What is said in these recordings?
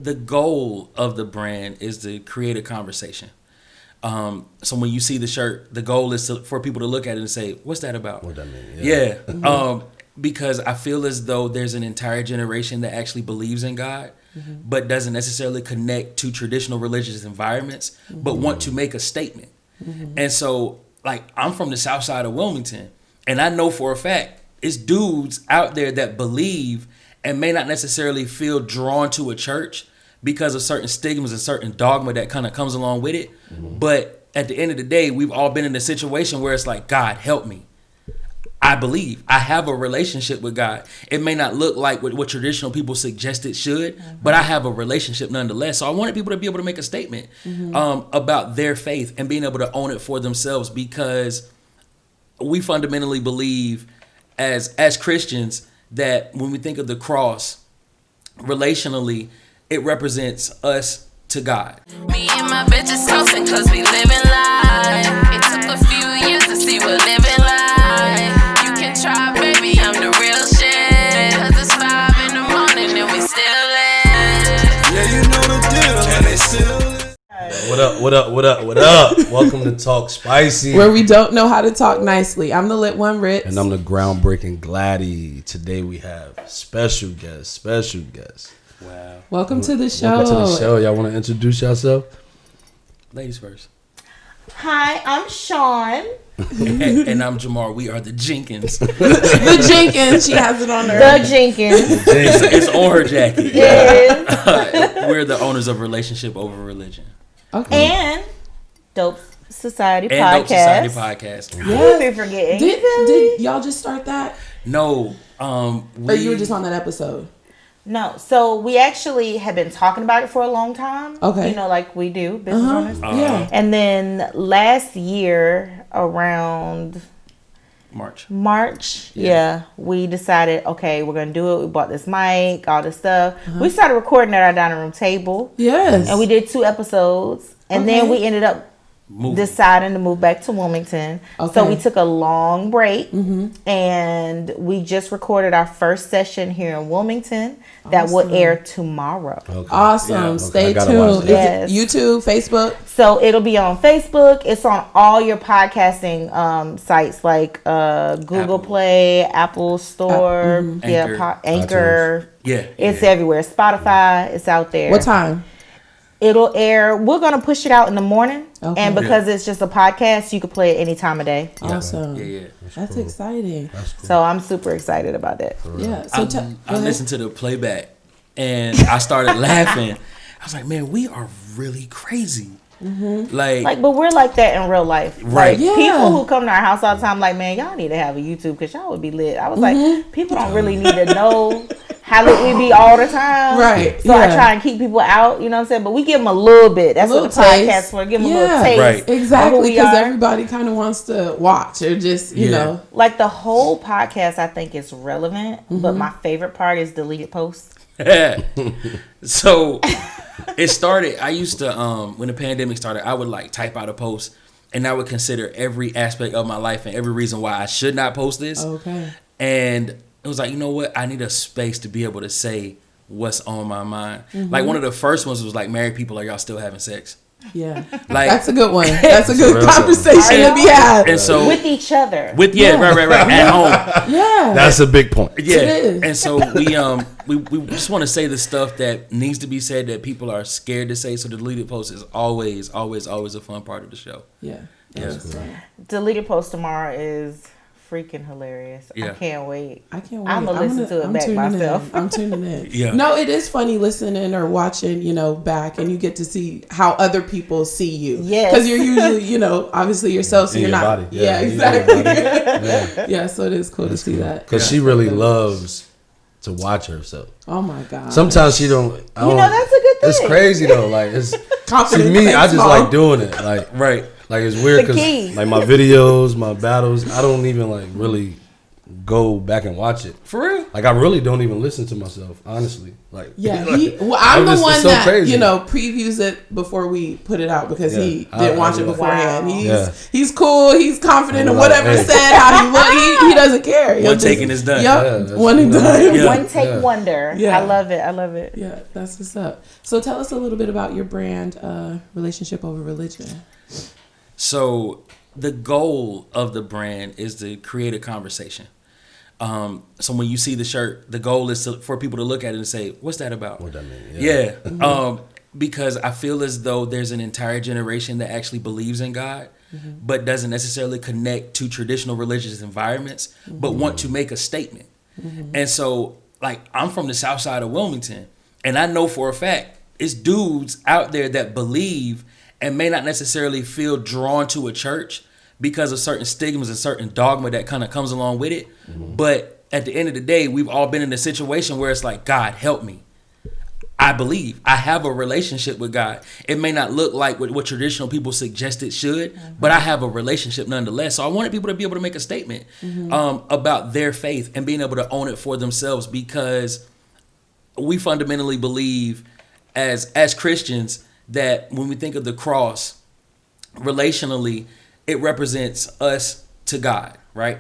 the goal of the brand is to create a conversation. So when you see the shirt, the goal is for people to look at it and say, "What's that about?" What that mean? Yeah. Because I feel as though there's an entire generation that actually believes in God, but doesn't necessarily connect to traditional religious environments, but want to make a statement. And so, like, I'm from the south side of Wilmington, and I know for a fact it's dudes out there that believe and may not necessarily feel drawn to a church because of certain stigmas and certain dogma that kind of comes along with it. But at the end of the day, we've all been in a situation where it's like, God, help me. I believe. I have a relationship with God. It may not look like what traditional people suggest it should, but I have a relationship nonetheless. So I wanted people to be able to make a statement about their faith and being able to own it for themselves, because we fundamentally believe as Christians that when we think of the cross, relationally, it represents us to God. Me and my bitches toasting cause we living life. It took a few years to see what living life. You can try, baby, I'm the real shit. Cause it's 5 in the morning and we still lit. Yeah, you know the deal, and they still lit. What up? Welcome to Talk Spicy, where we don't know how to talk nicely. I'm the lit one, Ritzy. and I'm the groundbreaking Gladdy. Today we have special guest. Wow. Welcome to the show. Welcome to the show. Y'all want to introduce yourself? Ladies first. Hi, I'm Sean. And I'm Jamar. We are the Jenkins. The Jenkins. She has it on her. The Jenkins. It's on her jacket. Yes. We're the owners of Relationship Over Religion. Okay. And Dope Society And Podcast. Dope Society Podcast. We've been forgetting. Did y'all just start that? No. Or you were just on that episode? No, so we actually have been talking about it for a long time. Okay. You know, like we do, business owners. Yeah. And then last year, around March, yeah, we decided, okay, we're going to do it. We bought this mic, all this stuff. We started recording at our dining room table. Yes. And we did 2 episodes. And then we ended up deciding to move back to Wilmington. Okay. So we took a long break and we just recorded our first session here in Wilmington that will air tomorrow. Okay. Awesome. Yeah, okay. Stay I gotta tuned. watch that. Is it YouTube, Facebook? So it'll be on Facebook. It's on all your podcasting sites like Google Play, Apple Store, Anchor. Yeah. It's everywhere. Spotify, it's out there. What time? It'll air. We're going to push it out in the morning. Okay. And because it's just a podcast, you can play it any time of day. Awesome. Yeah. That's exciting. That's cool. So I'm super excited about that. Yeah. So I listened to the playback and I started laughing. I was like, man, we are really crazy. Like, But we're like that in real life. Right. Like, Yeah. people who come to our house all the time, like, man, y'all need to have a YouTube because y'all would be lit. I was like, people don't really need to know how lit we be all the time. Right. So I try and keep people out, you know what I'm saying? But we give them a little bit. That's what the podcast for. Give them a little taste. Right. of who Exactly, we because are. everybody kind of wants to watch or just, you know. Like the whole podcast, I think is relevant. But my favorite part is deleted posts. So it started. I used to, when the pandemic started, I would like type out a post and I would consider every aspect of my life and every reason why I should not post this. Okay. And it was like, you know what? I need a space to be able to say what's on my mind. Like one of the first ones was like, married people, are y'all still having sex? Yeah. Like, That's a good one. That's a good real conversation to be had. and so With each other. right at home. Yeah. That's a big point. Yeah. It is. And so we just want to say the stuff that needs to be said that people are scared to say. So the deleted post is always a fun part of the show. Yeah. Yeah. Deleted post tomorrow is freaking hilarious. Yeah. I can't wait. I can't wait. I'm gonna listen to it back tuning myself. I'm tuning in. Yeah. No, it is funny listening or watching, back, and you get to see how other people see you. Yes. Because you're usually, obviously yourself, so In you're your not. body. Yeah, Yeah, exactly. in your body. Yeah, so it is cool to see that. Because she really loves to watch herself. Oh my God. Sometimes she don't. That's a good thing. It's crazy though. Like it's Confidence to me. I plays just small. like doing it. Like Right. Like it's weird The key. because like my videos, my battles, I don't even like really go back and watch it. For real? Like I really don't even listen to myself, honestly. Like Yeah, like, I'm the one so that crazy. Previews it before we put it out because he didn't watch it beforehand. Wow. He's cool. He's confident in Like, whatever hey. said. How he look, he doesn't care. One taking is done. Yep, Yeah, one and done. Yeah. One take wonder. Yeah. I love it. Yeah, that's what's up. So tell us a little bit about your brand, Relationship Over Religion. So the goal of the brand is to create a conversation. So when you see the shirt, the goal is for people to look at it and say, "What's that about?" What that mean? Yeah. Because I feel as though there's an entire generation that actually believes in God, but doesn't necessarily connect to traditional religious environments, but want to make a statement. And so, like, I'm from the south side of Wilmington, and I know for a fact it's dudes out there that believe and may not necessarily feel drawn to a church because of certain stigmas and certain dogma that kind of comes along with it. But at the end of the day, we've all been in a situation where it's like, God, help me. I believe. I have a relationship with God. It may not look like what traditional people suggest it should, but I have a relationship nonetheless. So I wanted people to be able to make a statement about their faith and being able to own it for themselves, because we fundamentally believe as Christians that when we think of the cross, relationally, it represents us to God, right?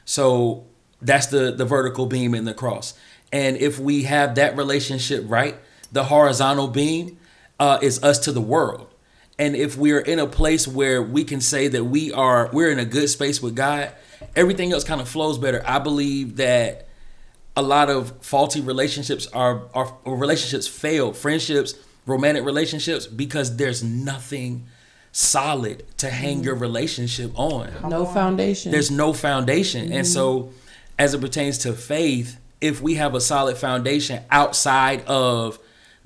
So that's the vertical beam in the cross. And if we have that relationship right, the horizontal beam is us to the world. And if we're in a place where we can say that we're in a good space with God, everything else kind of flows better. I believe that a lot of faulty relationships or relationships fail, friendships, romantic relationships, because there's nothing solid to hang your relationship on. No foundation. There's no foundation. And so as it pertains to faith, if we have a solid foundation outside of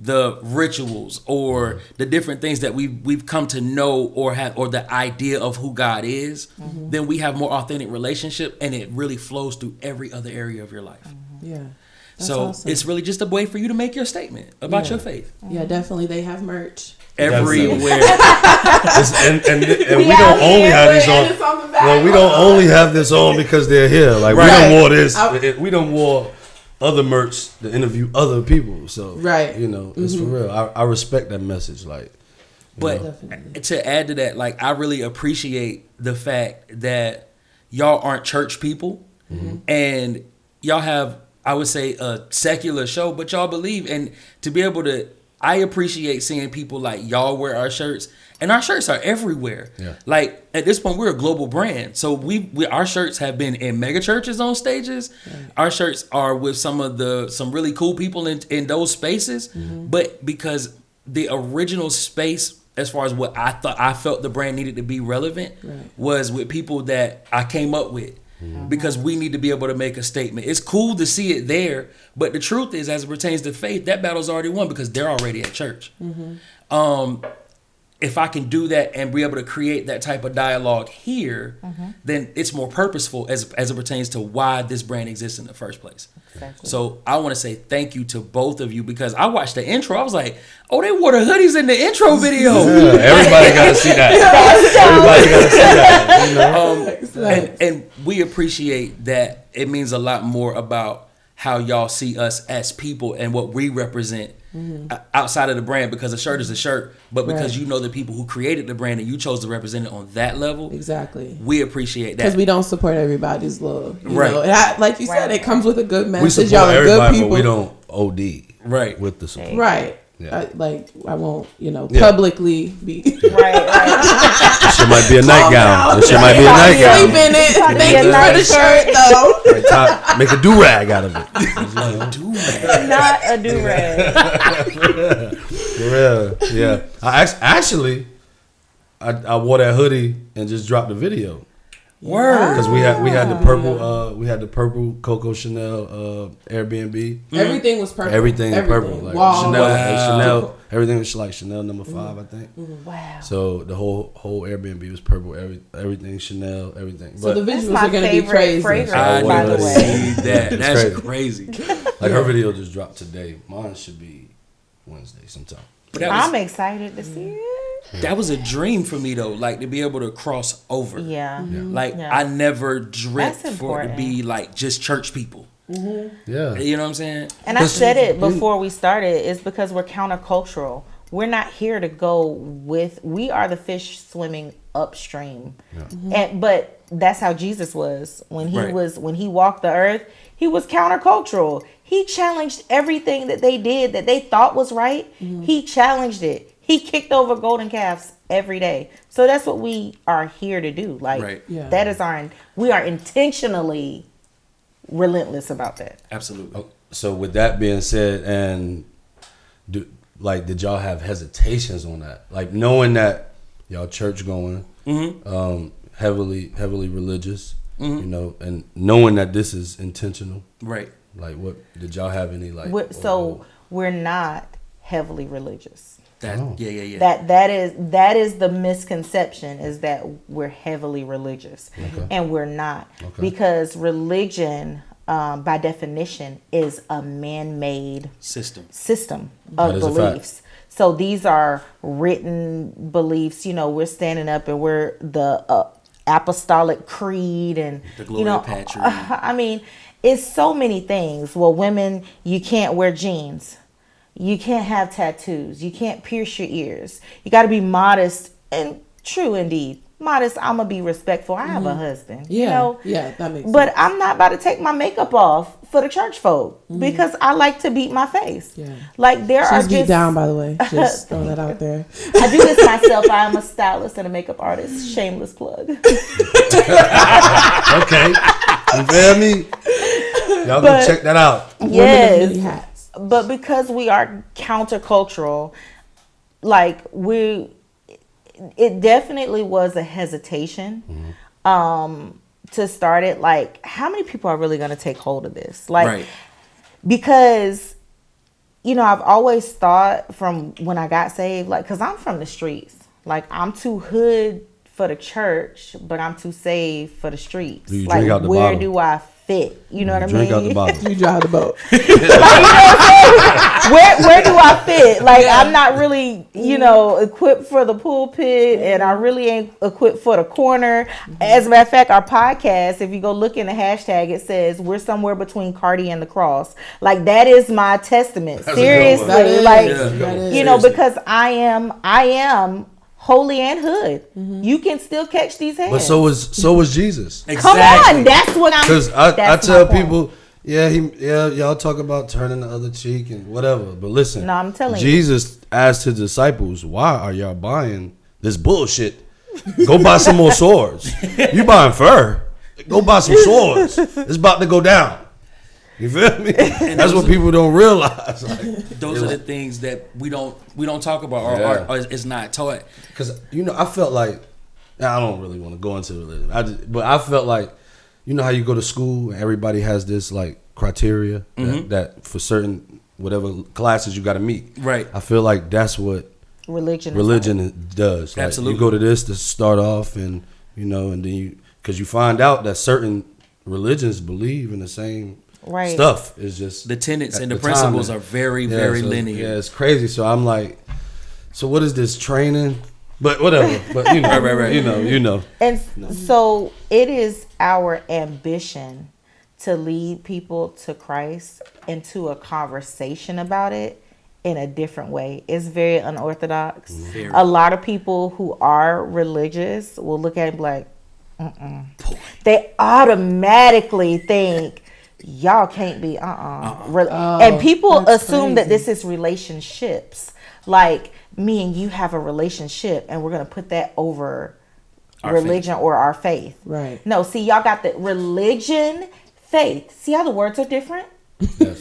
the rituals or the different things that we've come to know or the idea of who God is, then we have more authentic relationship, and it really flows through every other area of your life. Yeah. That's So awesome. it's really just a way for you to make your statement about your faith. Yeah, definitely. They have merch. Everywhere. And we don't only have these on. Well, we don't only have this on because they're here. Like we don't wore this. We don't wore other merch to interview other people. So it's for real. I respect that message. Like, but to add to that, like, I really appreciate the fact that y'all aren't church people, and y'all have, I would say, a secular show, but y'all believe. And to be able to, I appreciate seeing people like y'all wear our shirts, and our shirts are everywhere. Yeah. Like at this point, we're a global brand, so our shirts have been in mega churches on stages. Right. Our shirts are with some really cool people in those spaces. But because the original space, as far as what I felt the brand needed to be relevant, was with people that I came up with. Because we need to be able to make a statement. It's cool to see it there, but the truth is, as it pertains to faith, that battle's already won because they're already at church. If I can do that and be able to create that type of dialogue here, then it's more purposeful as it pertains to why this brand exists in the first place. Exactly. So I want to say thank you to both of you, because I watched the intro. I was like, oh, they wore the hoodies in the intro video. Yeah, everybody got to see that. Everybody got to see that. And we appreciate that. It means a lot more about how y'all see us as people and what we represent outside of the brand, because a shirt is a shirt, but because you know the people who created the brand and you chose to represent it on that level. Exactly. We appreciate that. Because we don't support everybody's love. You know? Like you said, it comes with a good message. We support y'all are good people. But we don't OD with the support. Right. Yeah. I won't, publicly be. This shit might be a nightgown. This shit might be a nightgown. Sleep in it. Thank you for the shirt, though. Make a do-rag out of it. Not a do-rag. For real. Yeah. I wore that hoodie and just dropped the video. Word. Because we had the purple Coco Chanel Airbnb. Everything was purple. Everything purple. Like Chanel. Everything was like Chanel No. 5, I think. Wow. So the whole Airbnb was purple. Everything Chanel. Everything. So the visuals are going to be crazy. I by want the to way. see that. That's crazy. Like her video just dropped today. Mine should be Wednesday sometime. I'm excited to see it. That was a dream for me though, like to be able to cross over. Yeah. Like I never dreamt for it to be like just church people. Yeah. You know what I'm saying? And I said it before we started, it's because we're countercultural. We're not here to go with, we are the fish swimming upstream. But that's how Jesus was. When he walked the earth, he was countercultural. He challenged everything that they did that they thought was right. He challenged it. He kicked over golden calves every day. So that's what we are here to do. Like that is we are intentionally relentless about that. Absolutely. So with that being said, and did y'all have hesitations on that? Like knowing that y'all church going, heavily religious, you know, and knowing that this is intentional. Right. Like what did y'all have any like? We're not heavily religious. Yeah. That is the misconception, is that we're heavily religious, and we're not, because religion, by definition, is a man-made system of beliefs. So these are written beliefs. You know, we're standing up and we're the apostolic creed and the Gloria Patri. I mean, it's so many things. Well, women, you can't wear jeans. You can't have tattoos. You can't pierce your ears. You got to be modest, and true indeed. Modest, I'm going to be respectful. I have a husband. Yeah. You know? Yeah, that makes But sense. I'm not about to take my makeup off for the church folk because I like to beat my face. Yeah. Like She's beat down, by the way. Just throwing that out there. I do this myself. I am a stylist and a makeup artist. Shameless plug. Okay. You feel me? Y'all go check that out. Yes. Women hats. But because we are countercultural, like it definitely was a hesitation to start it. Like, how many people are really going to take hold of this? Like, because, you know, I've always thought from when I got saved, like, because I'm from the streets. Like, I'm too hood for the church, but I'm too saved for the streets. You like, drink out the where bottle. do I fit? You know what I mean? Drink out the bottle. You drive the boat. Like, you know what I'm saying? Where do I fit? Like, I'm not really, you know, equipped for the pulpit, and I really ain't equipped for the corner. As a matter of fact, our podcast, if you go look in the hashtag, it says we're somewhere between Cardi and the cross. Like, that is my testament. That's a good one. Seriously, like, you know, because I am holy and hood. You can still catch these hands. But so was Jesus. Exactly. Come on, that's what I'm. Because I that's tell my point. people, y'all talk about turning the other cheek and whatever. But listen, No, I'm telling you. Jesus asked his disciples, "Why are y'all buying this bullshit? Go buy some more swords. You buying fur? Go buy some swords. It's about to go down." You feel me? That's what people don't realize. Like, those are the things that we don't talk about or it's not taught. Because, you know, I felt like, I don't really want to go into religion, but I felt like, you know how you go to school and everybody has this like criteria that for certain whatever classes you got to meet. Right. I feel like that's what religion does. Like, Absolutely. you go to this to start off, and you know, and then because you find out that certain religions believe in the same stuff. It's just the tenets and the principles are very linear. Yeah, it's crazy. So I'm like, so what is this training? But whatever. But you know, right. You know. And so it is our ambition to lead people to Christ into a conversation about it in a different way. It's very unorthodox. A lot of people who are religious will look at it and be like, they automatically think, y'all can't be and people assume that this is relationships, like me and you have a relationship and we're gonna put that over our religion or our faith. Right. No, see, y'all got the religion, faith. See how the words are different? Yes.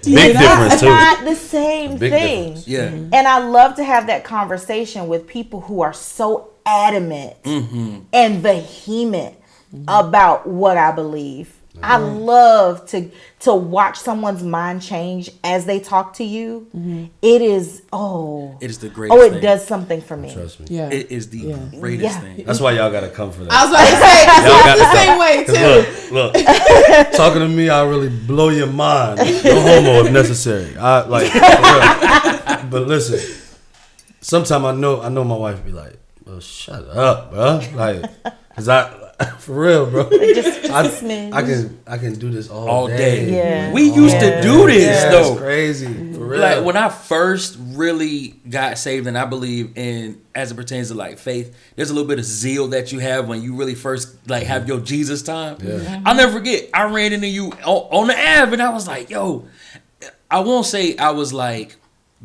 Big difference too. Not the same Big thing. difference. Yeah. And I love to have that conversation with people who are so adamant and vehement about what I believe. I love to watch someone's mind change as they talk to you. It is it is the greatest it thing. does something for me. Trust me. Yeah. It is the greatest Yeah. thing. That's why y'all gotta come for that. I was about to say, I feel the same way too. Look, talking to me, I'll really blow your mind. No homo if necessary. But listen, sometimes I know my wife be like, "Well, shut up, bro." Like, cause for real, bro. I can do this all day. Yeah. We used to do this though. That's crazy. For real. Like when I first really got saved, and I believe in as it pertains to like faith, there's a little bit of zeal that you have when you really first like have your Jesus time. Yeah. I'll never forget. I ran into you on the Ave, and I was like, "Yo," I won't say I was like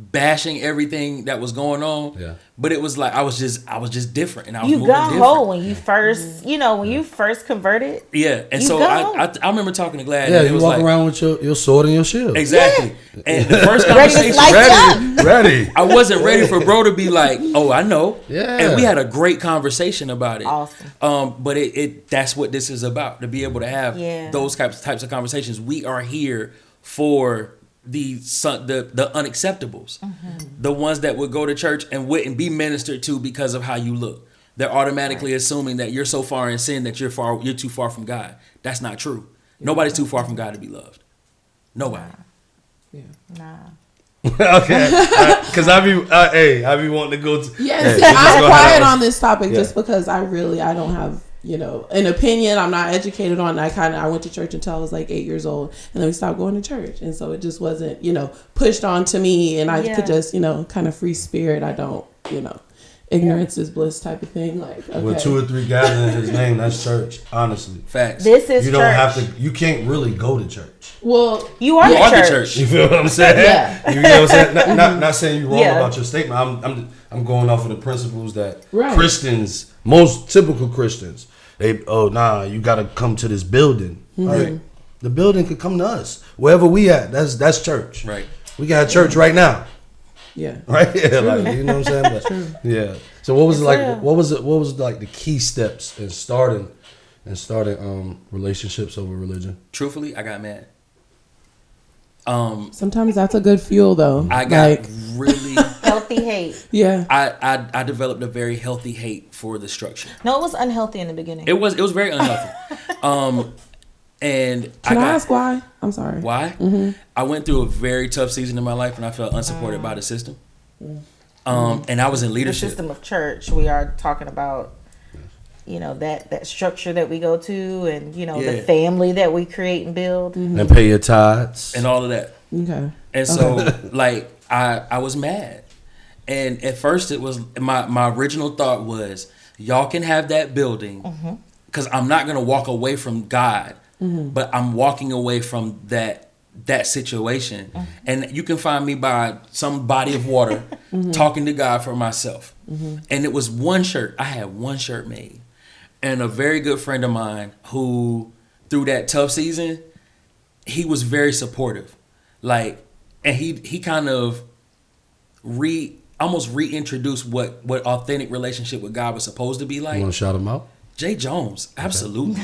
bashing everything that was going on. Yeah. But it was like I was just different, and I was you moving got different. hold when you first, when you first converted. Yeah, and so I remember talking to Glad. Yeah, and it you was walk like, around with your sword and your shield. Exactly. Yeah. And the first Ready to conversation, slice ready. I wasn't ready for bro to be like, "Oh, I know." Yeah. And we had a great conversation about it. Awesome. But it that's what this is about, to be able to have those types of conversations. We are here for the unacceptables, the ones that would go to church and wouldn't be ministered to because of how you look. They're automatically assuming that you're so far in sin that you're too far from God. That's not true. Nobody's too far from God to be loved. Nobody. Nah. Okay, because I be wanting to go to. Yeah, see, I'm quiet on this topic just because I don't have an opinion. I'm not educated on it. I went to church until I was like 8 years old, and then we stopped going to church, and so it just wasn't pushed on to me, and I could just kind of free spirit. I don't ignorance is bliss type of thing. Like, okay. With 2 or 3 gathered in His name, that's church. Honestly, facts. This is you don't church. have to. You can't really go to church. Well, you are the church. You feel what I'm saying? Yeah. You know what I'm saying? Not saying you're wrong about your statement. I'm going off of the principles that Christians, most typical Christians, you gotta come to this building. Right? The building could come to us. Wherever we at, that's church. Right. We got church right now. Yeah. Right? Yeah, like, you know what I'm saying? But, True. Yeah. So what was like the key steps in starting relationships over religion? Truthfully, I got mad. Sometimes that's a good fuel, though. I got really healthy hate. Yeah. I developed a very healthy hate for the structure. No, it was unhealthy in the beginning. It was very unhealthy. And Can I ask why? I'm sorry. Why? Mm-hmm. I went through a very tough season in my life, and I felt unsupported by the system. And I was in leadership. The system of church. We are talking about, that structure that we go to, and the family that we create and build, and pay your tithes and all of that. Okay. And so, like, I was mad, and at first it was my original thought was, y'all can have that building, because I'm not gonna walk away from God. But I'm walking away from that situation, and you can find me by some body of water talking to God for myself. And it was one shirt. I had one shirt made, and a very good friend of mine who, through that tough season, he was very supportive. Like, and he kind of almost reintroduced what authentic relationship with God was supposed to be like. You want to shout him out? Jay Jones, absolutely.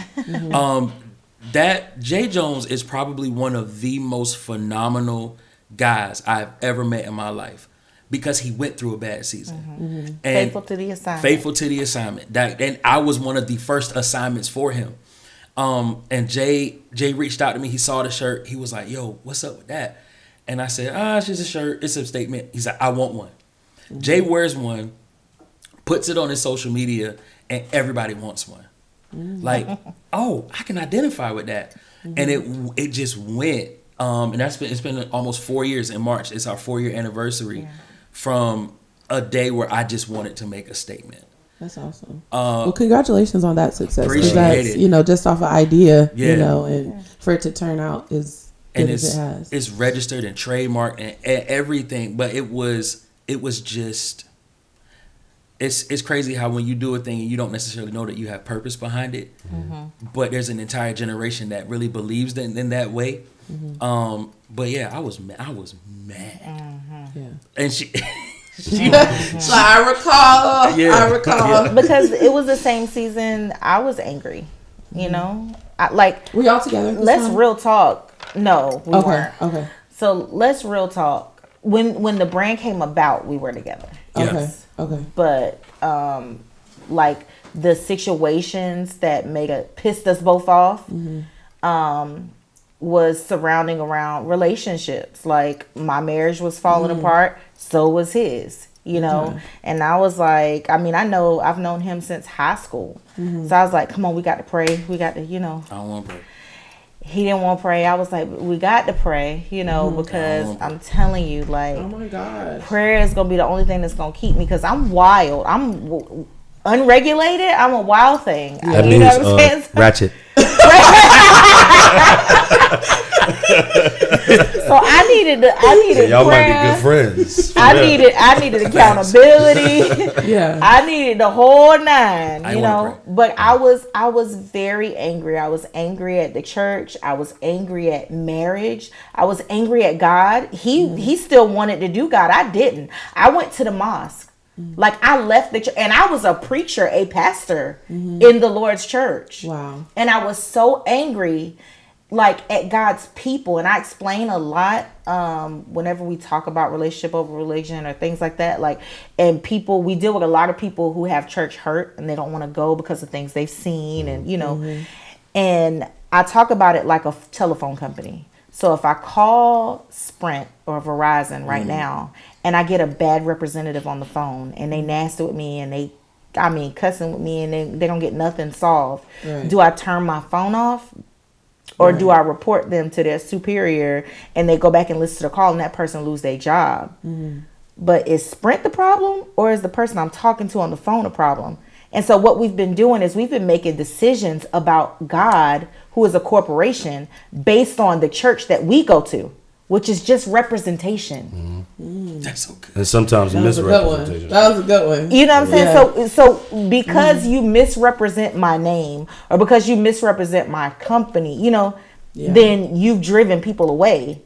That Jay Jones is probably one of the most phenomenal guys I've ever met in my life, because he went through a bad season. And faithful to the assignment. Faithful to the assignment. And I was one of the first assignments for him. And Jay reached out to me. He saw the shirt. He was like, "Yo, what's up with that?" And I said, "It's just a shirt. It's a statement." He's like, "I want one." Jay wears one, puts it on his social media, and everybody wants one. Like, oh, I can identify with that. And it just went. And it's been almost 4 years in March. It's our 4-year anniversary from a day where I just wanted to make a statement. That's awesome. Well, congratulations on that success. Appreciate it. Just off an idea, and for it to turn out as good as it has. It's registered and trademarked and everything, but it was just... It's crazy how when you do a thing and you don't necessarily know that you have purpose behind it, but there's an entire generation that really believes in that way. But yeah, I was mad. Yeah. And she so I recall. I recall because it was the same season. I was angry. Were y'all together? Let's real talk. No, we weren't. Okay. So let's real talk. When the brand came about, we were together. Yes. Okay. But like the situations that pissed us both off was surrounding around relationships. Like, my marriage was falling apart, so was his. you know. And I was like, I mean, I know I've known him since high school. So I was like, come on, we got to pray. We got to, you know. I don't want to pray. He didn't want to pray. I was like, we got to pray, you know, because I'm telling you, like, oh my God, prayer is going to be the only thing that's going to keep me, because I'm wild. I'm unregulated. I'm a wild thing. That you means know what I'm saying? ratchet. So I needed y'all prayer. might be good friends. I needed accountability. yeah, I needed the whole nine, you know. Pray. But I was very angry. I was angry at the church. I was angry at marriage. I was angry at God. He still wanted to do God. I didn't. I went to the mosque. Like, I left the church, and I was a preacher, a pastor in the Lord's church. Wow. And I was so angry, like, at God's people. And I explain a lot whenever we talk about relationship over religion or things like that. Like, and people, we deal with a lot of people who have church hurt and they don't want to go because of things they've seen, and, you know, and I talk about it like a telephone company. So if I call Sprint or Verizon right now and I get a bad representative on the phone and they nasty with me and they, I mean, cussing with me and they don't get nothing solved, do I turn my phone off? Or do I report them to their superior and they go back and listen to the call and that person lose their job? But is Sprint the problem, or is the person I'm talking to on the phone a problem? And so what we've been doing is we've been making decisions about God, who is a corporation, based on the church that we go to, which is just representation. That's so good. And sometimes misrepresentation. That was a good one. You know what I'm saying? Yeah. So because you misrepresent my name, or because you misrepresent my company, you know, then you've driven people away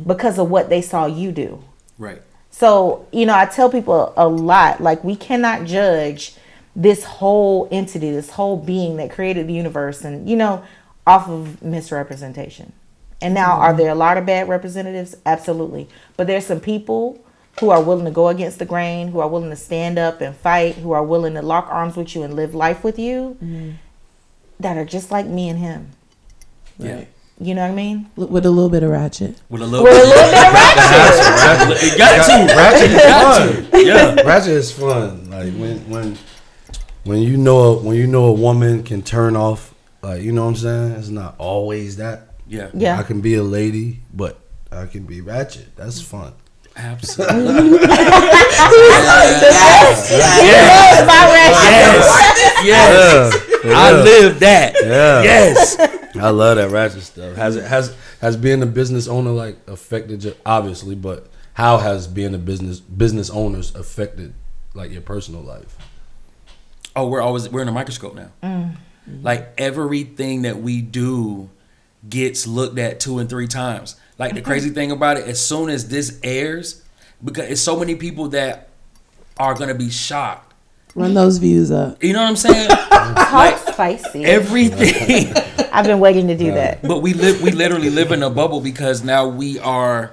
because of what they saw you do. Right. So, you know, I tell people a lot, like, we cannot judge this whole entity, this whole being that created the universe, and, you know, off of misrepresentation. And now, are there a lot of bad representatives? Absolutely. But there's some people who are willing to go against the grain, who are willing to stand up and fight, who are willing to lock arms with you and live life with you, that are just like me and him. Right. You know what I mean? With a little bit of ratchet. With a little bit of ratchet. It got to. Ratchet is fun. Yeah. Ratchet is fun. Like, when you know a woman can turn off, like, you know what I'm saying? It's not always that. Yeah. I can be a lady, but I can be ratchet. That's fun. Absolutely. Yes. I live that. Yeah. Yes. I love that ratchet stuff. Has being a business owner, like, affected you? Obviously, but how has being a business owners affected, like, your personal life? Oh, we're in a microscope now. Like, everything that we do gets looked at 2 and 3 times. Like, the crazy thing about it, as soon as this airs, because it's so many people that are gonna be shocked. Run those views up. You know what I'm saying? Like, spicy. Everything. I've been waiting to do that. But we literally live in a bubble, because now we are,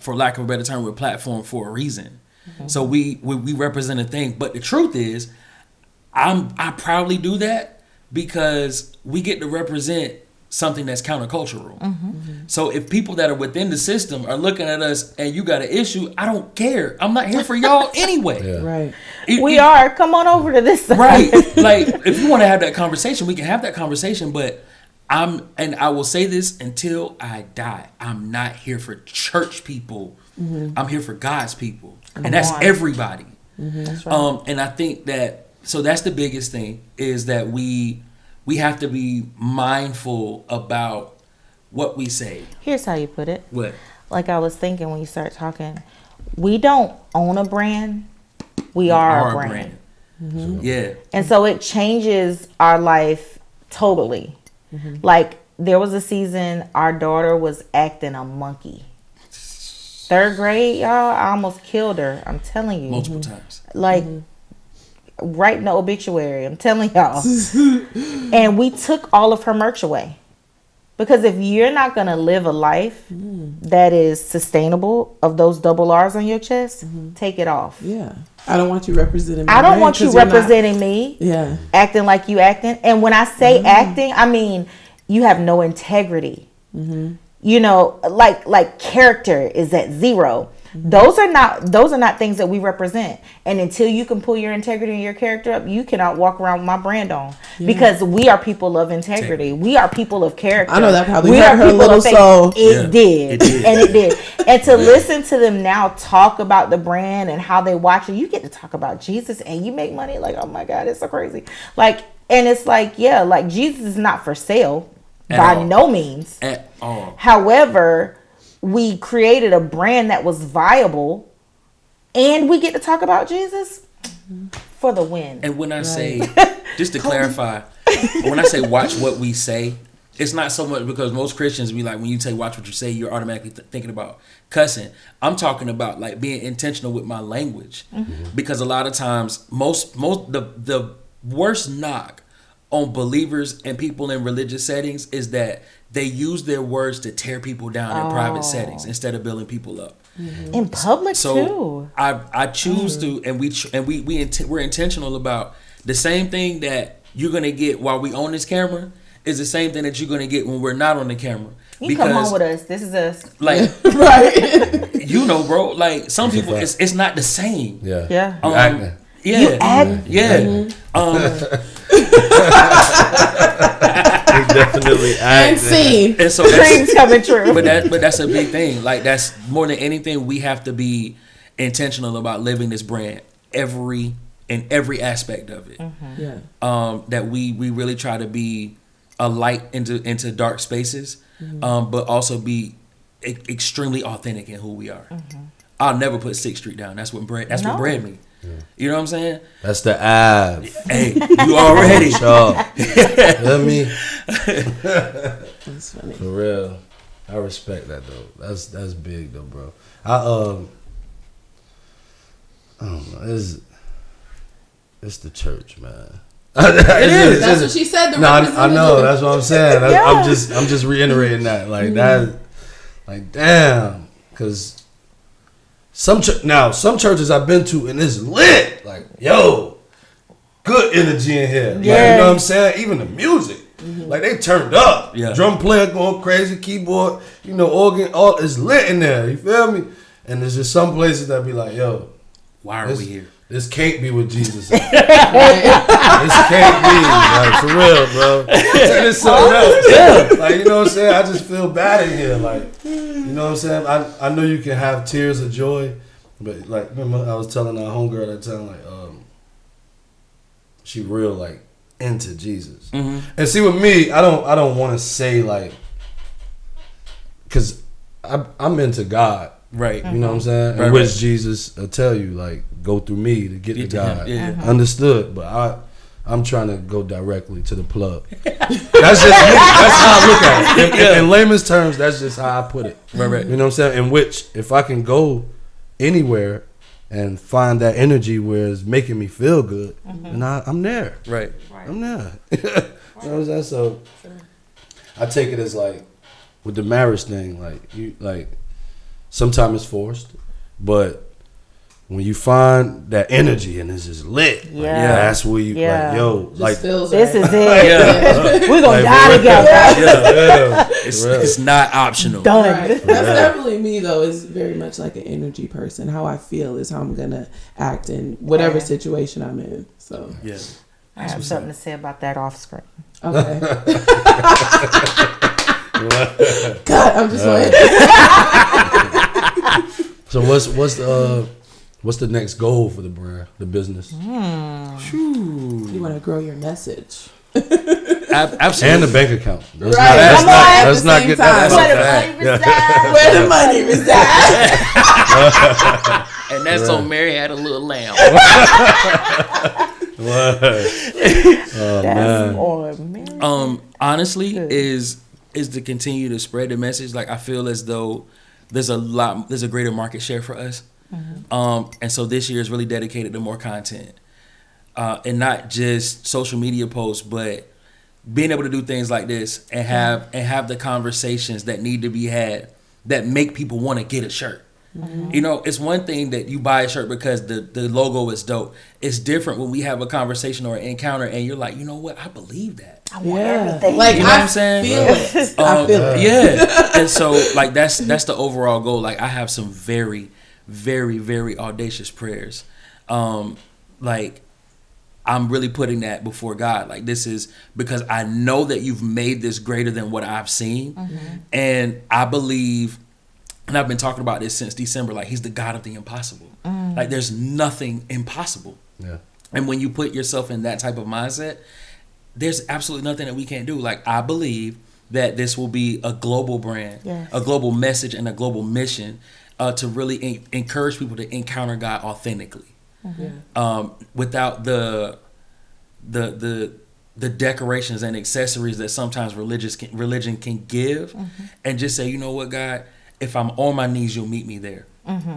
for lack of a better term, we're platformed for a reason. So we represent a thing. But the truth is, I proudly do that because we get to represent something that's countercultural. So if people that are within the system are looking at us and you got an issue, I don't care. I'm not here for y'all anyway. Yeah. Right. We are. Come on over to this side. Right. Like, if you want to have that conversation, we can have that conversation. But and I will say this until I die, I'm not here for church people. I'm here for God's people. And that's everybody. That's right. And I think that, so that's the biggest thing, is that we have to be mindful about what we say. Here's how you put it. What? Like, I was thinking when you start talking, we don't own a brand. We are a brand. Yeah. And so it changes our life totally. Like, there was a season our daughter was acting a monkey. 3rd grade, y'all, I almost killed her. I'm telling you. Multiple times. Like, writing the obituary. I'm telling y'all. And we took all of her merch away. Because if you're not going to live a life that is sustainable, of those double R's on your chest, take it off. Yeah. I don't want you representing me. I don't want you representing me. Yeah. Acting like you acting. And when I say acting, I mean, you have no integrity. You know, like character is at 0. Those are not things that we represent. And until you can pull your integrity and your character up, you cannot walk around with my brand on. Because we are people of integrity. We are people of character. I know that probably hurt her little soul. It did. And to listen to them now talk about the brand and how they watch it, you get to talk about Jesus and you make money. Like, oh my God, it's so crazy. Like, and it's like, yeah, like Jesus is not for sale by no means. At all. However, we created a brand that was viable and we get to talk about Jesus for the win. And when I say, just to clarify, when I say watch what we say, it's not so much because most Christians be like, when you say watch what you say, you're automatically thinking about cussing. I'm talking about like being intentional with my language. Because a lot of times, the worst knock on believers and people in religious settings is that they use their words to tear people down in private settings instead of building people up. In public so too. I choose to, and we're intentional about the same thing that you're gonna get while we on this camera is the same thing that you're gonna get when we're not on the camera. You come on with us. This is us. Like, Right. You know, bro. Like some people, it's not the same. Yeah. Yeah. You acting. Yeah. You act. Yeah. Definitely And scene. And so Dreams coming true. But that's a big thing. Like that's more than anything, we have to be intentional about living this brand in every aspect of it. Yeah. That we really try to be a light into dark spaces, but also be extremely authentic in who we are. I'll never put 6th Street down. That's what bred me. You know what I'm saying? That's the Ave. Hey, you already. Let me. That's funny. For real. I respect that though. That's big though, bro. I don't know. It's the church, man. It is. That's what she said. No, I know. That's what I'm saying. I'm just reiterating that. Like that. Like damn, because some churches I've been to and it's lit. Like yo, good energy in here. Like, you know what I'm saying? Even the music, like they turned up. Yeah. Drum player going crazy, keyboard, organ, all is lit in there. You feel me? And there's just some places that be like, yo, why are we here? This can't be what Jesus is. This can't be. Like, for real, bro. It's something else. Yeah. Like, you know what I'm saying? I just feel bad in here. Like, you know what I'm saying? I know you can have tears of joy, but, like, remember I was telling our homegirl that time, like, she real, like, into Jesus. And see, with me, I don't want to say, like, because I'm into God. Right. You know what I'm saying? Right, in which Jesus will tell you, like, go through me to get to God. Yeah. Understood. But I'm trying to go directly to the plug. That's just me. That's how I look at it. In layman's terms, that's just how I put it. Right. You know what I'm saying? In which, if I can go anywhere and find that energy where it's making me feel good, then I'm there. Right. I'm there. You know what I'm saying? So I take it as, like, with the marriage thing, like, sometimes it's forced, but when you find that energy and it's just lit, that's where you like, yo, just like this is it. We're gonna die together. It's not optional. Done. Right. That's definitely me though. Is very much like an energy person. How I feel is how I'm gonna act in whatever situation I'm in. So I have something to say about that off screen. Okay. God, I'm just waiting. So what's the next goal for the brand, the business? You want to grow your message. Absolutely. And the bank account. Let's not get that. Where the money resides. And that's so Mary had a little lamb. Man. Honestly, is to continue to spread the message. Like I feel as though there's a greater market share for us. And so this year is really dedicated to more content. And not just social media posts, but being able to do things like this and have the conversations that need to be had that make people want to get a shirt. You know, it's one thing that you buy a shirt because the logo is dope. It's different when we have a conversation or an encounter and you're like, you know what, I believe that. I want everything. Like, you know what I'm saying? Feel it. I feel it. Yeah. And so like that's the overall goal. Like I have some very, very, very audacious prayers. Like, I'm really putting that before God. Like, this is because I know that you've made this greater than what I've seen. And I believe, and I've been talking about this since December, like, he's the God of the impossible. Like, there's nothing impossible. Yeah. And when you put yourself in that type of mindset, there's absolutely nothing that we can't do. Like, I believe that this will be a global brand, a global message, and a global mission to really encourage people to encounter God authentically, without the decorations and accessories that sometimes religion can give, and just say, you know what, God, if I'm on my knees, you'll meet me there,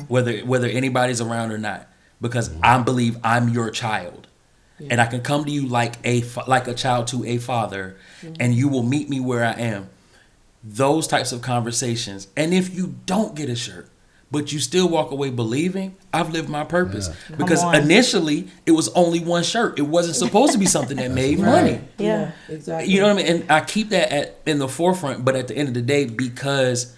whether anybody's around or not, because I believe I'm your child. And I can come to you like a child to a father, and you will meet me where I am. Those types of conversations. And if you don't get a shirt, but you still walk away believing, I've lived my purpose. Yeah. Because initially, it was only one shirt. It wasn't supposed to be something that made money. Yeah, exactly. You know what I mean? And I keep that in the forefront, but at the end of the day, because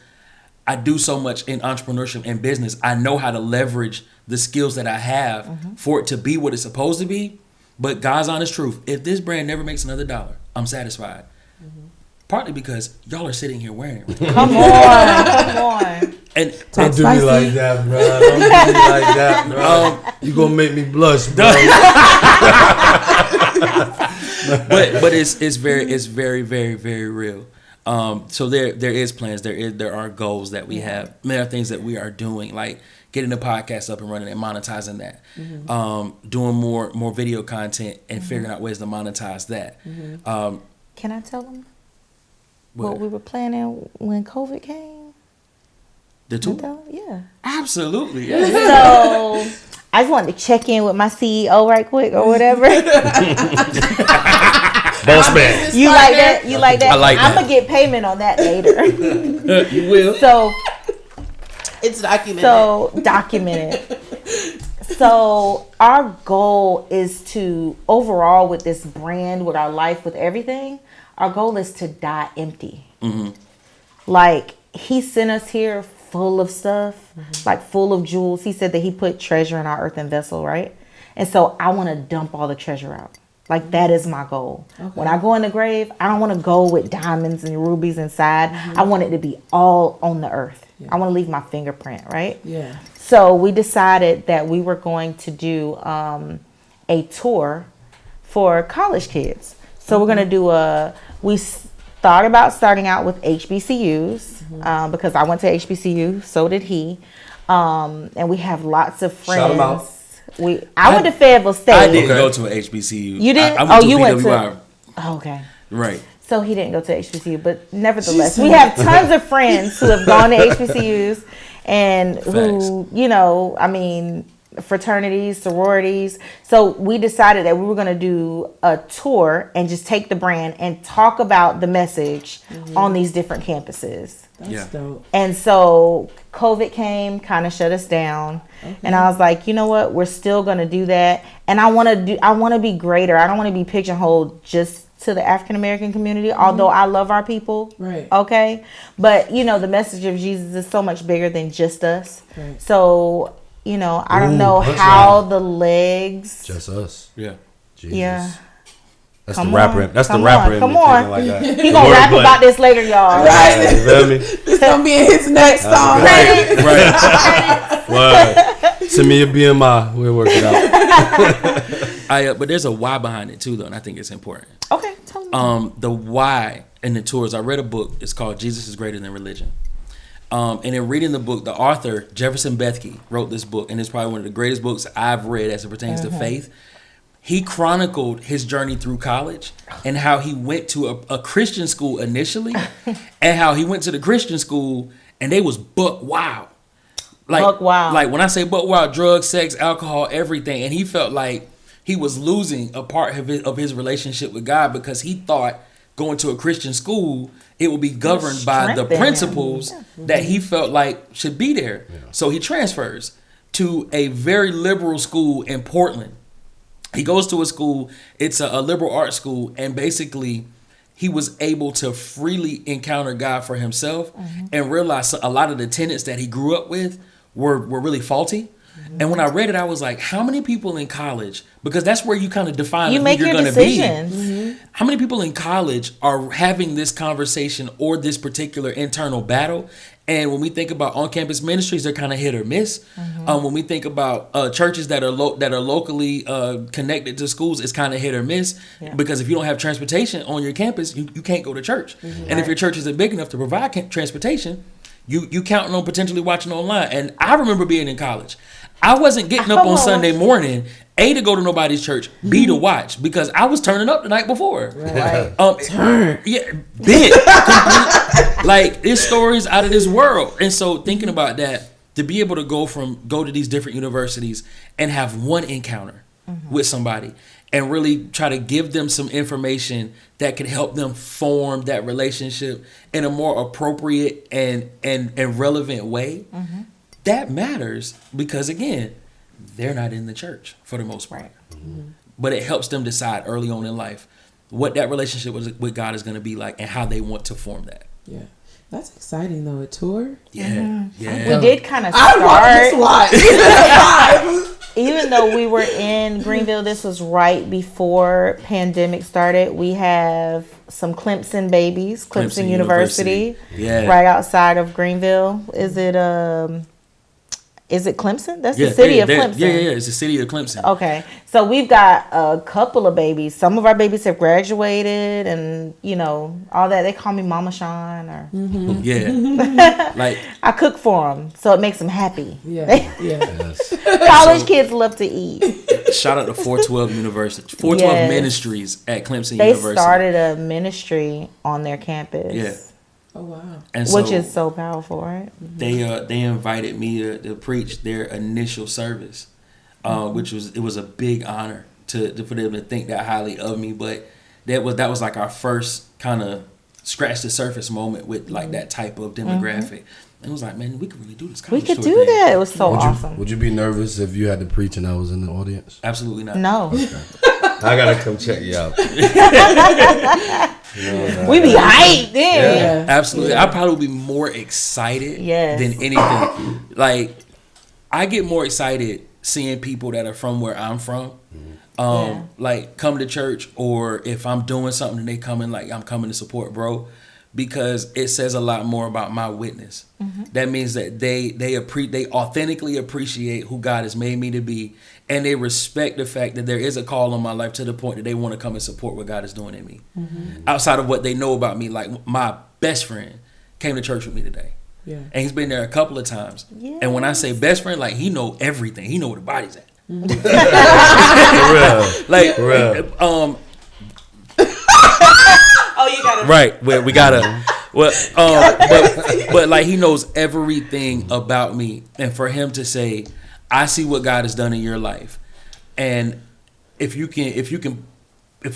I do so much in entrepreneurship and business, I know how to leverage the skills that I have for it to be what it's supposed to be. But God's honest truth, if this brand never makes another dollar, I'm satisfied. Partly because y'all are sitting here wearing it. Come on. And don't do me like that, bro. Don't do me like that, bro. You gonna make me blush, bro. but it's very, very, very real. So there is plans. There are goals that we have. There are things that we are doing, like getting the podcast up and running and monetizing that. Doing more video content and figuring out ways to monetize that. Can I tell them what we were planning when COVID came? The tour? Yeah. Absolutely. Yeah. So I just wanted to check in with my CEO right quick or whatever. Boss man. You like that? You like that? I like that. I'm going to get payment on that later. You will. So it's documented. So our goal is to, overall with this brand, with our life, with everything, our goal is to die empty. Like, he sent us here full of stuff, like full of jewels. He said that he put treasure in our earthen vessel, right? And so I want to dump all the treasure out. Like, that is my goal. Okay. When I go in the grave, I don't want to go with diamonds and rubies inside. I want it to be all on the earth. I want to leave my fingerprint, right? Yeah. So we decided that we were going to do a tour for college kids. So we're going to do we thought about starting out with HBCUs because I went to HBCU, so did he. And we have lots of friends. Shout them out. I went to Fayetteville State. I didn't go to an HBCU. You didn't? You went to. Okay. Right. So he didn't go to HBCU, but nevertheless, we have tons of friends who have gone to HBCUs and who, fraternities, sororities. So we decided that we were going to do a tour and just take the brand and talk about the message on these different campuses. That's dope. And so COVID came, kind of shut us down. And I was like, you know what? We're still going to do that. And I want to be greater. I don't want to be pigeonholed just to the African American community, although I love our people. Right. Okay. But the message of Jesus is so much bigger than just us. Right. So, I don't know how the legs. Just us. Yeah. Jesus. Yeah. That's the rapper. That's the rapper. Come on. Like that. He gonna rap about this later, y'all. Right. You feel me? It's gonna be in his next song. Right. Send me your BMI. We'll work it out. But there's a why behind it too, though, and I think it's important. Okay, tell me. The why in the tours. I read a book. It's called Jesus is Greater Than Religion. And in reading the book, the author Jefferson Bethke wrote this book, and it's probably one of the greatest books I've read as it pertains to faith. He chronicled his journey through college and how he went to a Christian school initially, and how he went to the Christian school and they was buck wild. Like when I say buck wild, drugs, sex, alcohol, everything, and he felt like he was losing a part of his relationship with God because he thought going to a Christian school, it would be governed by the principles that he felt like should be there. Yeah. So he transfers to a very liberal school in Portland. He goes to a school, it's a liberal arts school, and basically he was able to freely encounter God for himself and realize a lot of the tenets that he grew up with were really faulty. And when I read it, I was like, how many people in college, because that's where you kind of define who you're going to be. How many people in college are having this conversation or this particular internal battle? And when we think about on-campus ministries, they're kind of hit or miss. When we think about churches that are locally connected to schools, it's kind of hit or miss. Because if you don't have transportation on your campus, you can't go to church. And if your church isn't big enough to provide transportation, you counting on potentially watching online. And I remember being in college. I wasn't getting up on Sunday morning, A, to go to nobody's church, B, to watch, because I was turning up the night before. Right. Turn. Yeah, big. Like, there's stories out of this world. And so thinking about that, to be able to go to these different universities and have one encounter with somebody and really try to give them some information that could help them form that relationship in a more appropriate and relevant way, that matters, because again, they're not in the church for the most part. But it helps them decide early on in life what that relationship with God is going to be like and how they want to form that. Yeah. That's exciting though. A tour? Yeah. We did kind of start. Even though we were in Greenville, this was right before pandemic started. We have some Clemson babies, Clemson University. Right outside of Greenville. Is it Clemson? That's the city of Clemson. Yeah. It's the city of Clemson. Okay. So we've got a couple of babies. Some of our babies have graduated and, all that. They call me Mama Sean. Or Yeah. Like, I cook for them, so it makes them happy. Yeah. College kids love to eat. Shout out to 412 University. 412 Ministries at Clemson University. They started a ministry on their campus. Yeah. Oh wow! And which is so powerful, right? They invited me to preach their initial service, which was a big honor for them to think that highly of me. But that was like our first kind of scratch the surface moment with like that type of demographic. And it was like, man, we could really do this. We could do that. It was so awesome. Would you be nervous if you had to preach and I was in the audience? Absolutely not. No. Okay. I gotta come check you out. We be hyped then. Yeah, absolutely. I probably would be more excited than anything. Like, I get more excited seeing people that are from where I'm from. Like come to church, or if I'm doing something and they come in, like I'm coming to support bro, because it says a lot more about my witness. That means that they authentically appreciate who God has made me to be, and they respect the fact that there is a call on my life to the point that they want to come and support what God is doing in me. Outside of what they know about me, like my best friend came to church with me today. Yeah. And he's been there a couple of times. Yes. And when I say best friend, like he know everything. He know where the body's at. Like, oh, you gotta. Right. Well, we gotta. Well, but like he knows everything about me, and for him to say, "I see what God has done in your life," and if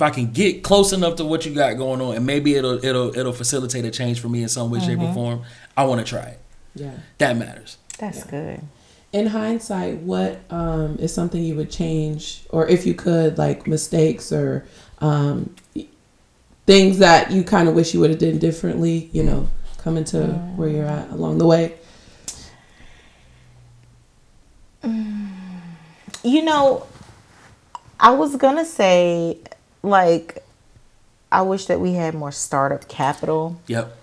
I can get close enough to what you got going on, and maybe it'll facilitate a change for me in some way, shape, or form, I want to try it. Yeah, that matters. That's good. In hindsight, what is something you would change, or if you could, like mistakes or things that you kind of wish you would have done differently, coming to where you're at along the way? I was going to say, like, I wish that we had more startup capital. Yep.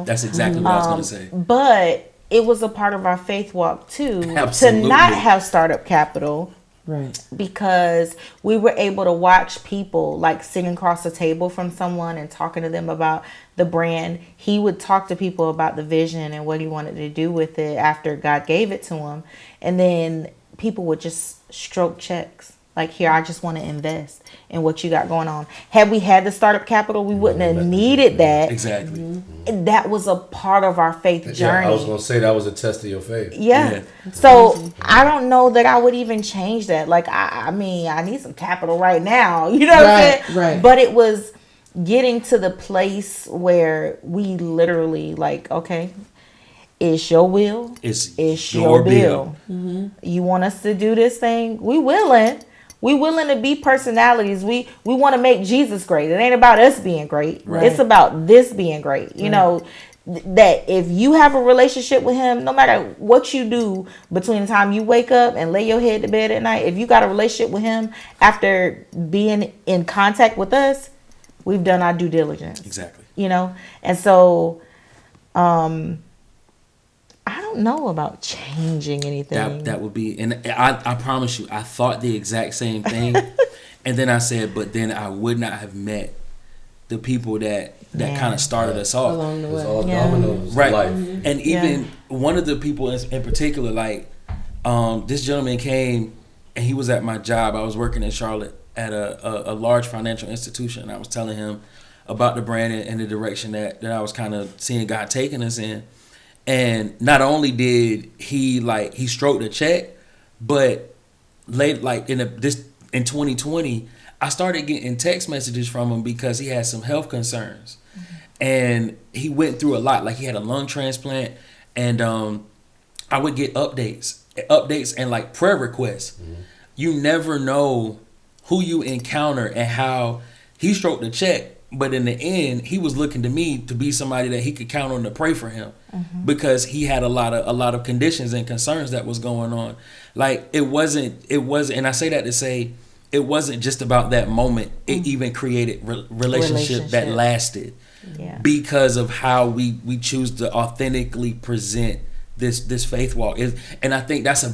That's exactly what I was going to say. But it was a part of our faith walk too. Absolutely. To not have startup capital. Right. Because we were able to watch people like sitting across the table from someone and talking to them about the brand. He would talk to people about the vision and what he wanted to do with it after God gave it to him. And then people would just stroke checks. Like, here, I just want to invest in what you got going on. Had we had the startup capital, we wouldn't have needed that. Exactly. And that was a part of our faith journey. I was going to say that was a test of your faith. Yeah. So I don't know that I would even change that. Like, I mean, I need some capital right now. You know what I'm saying? Right. But it was getting to the place where we literally, like, okay, it's your will. It's your bill. Mm-hmm. You want us to do this thing? We willing. We willing to be personalities. We want to make Jesus great. It ain't about us being great. Right. It's about this being great. You know, that if you have a relationship with him, no matter what you do between the time you wake up and lay your head to bed at night, if you got a relationship with him after being in contact with us, we've done our due diligence. Exactly. You know? And so I don't know about changing anything. That would be, and I promise you, I thought the exact same thing. And then I said, but then I would not have met the people that kind of started us off along the way. It's all dominoes, right? Life. Mm-hmm. And even one of the people in particular, like this gentleman came and he was at my job. I was working in Charlotte at a large financial institution. And I was telling him about the brand and the direction that I was kind of seeing God taking us in. And not only did he stroked a check, but late in 2020, I started getting text messages from him because he had some health concerns. Mm-hmm. And he went through a lot. Like he had a lung transplant, and I would get updates and like prayer requests. Mm-hmm. You never know who you encounter and how he stroked the check. But in the end, he was looking to me to be somebody that he could count on to pray for him, mm-hmm. because he had a lot of conditions and concerns that was going on. Like it wasn't, and I say that to say it wasn't just about that moment. It mm-hmm. even created relationship that lasted, because of how we choose to authentically present this faith walk. And I think that's a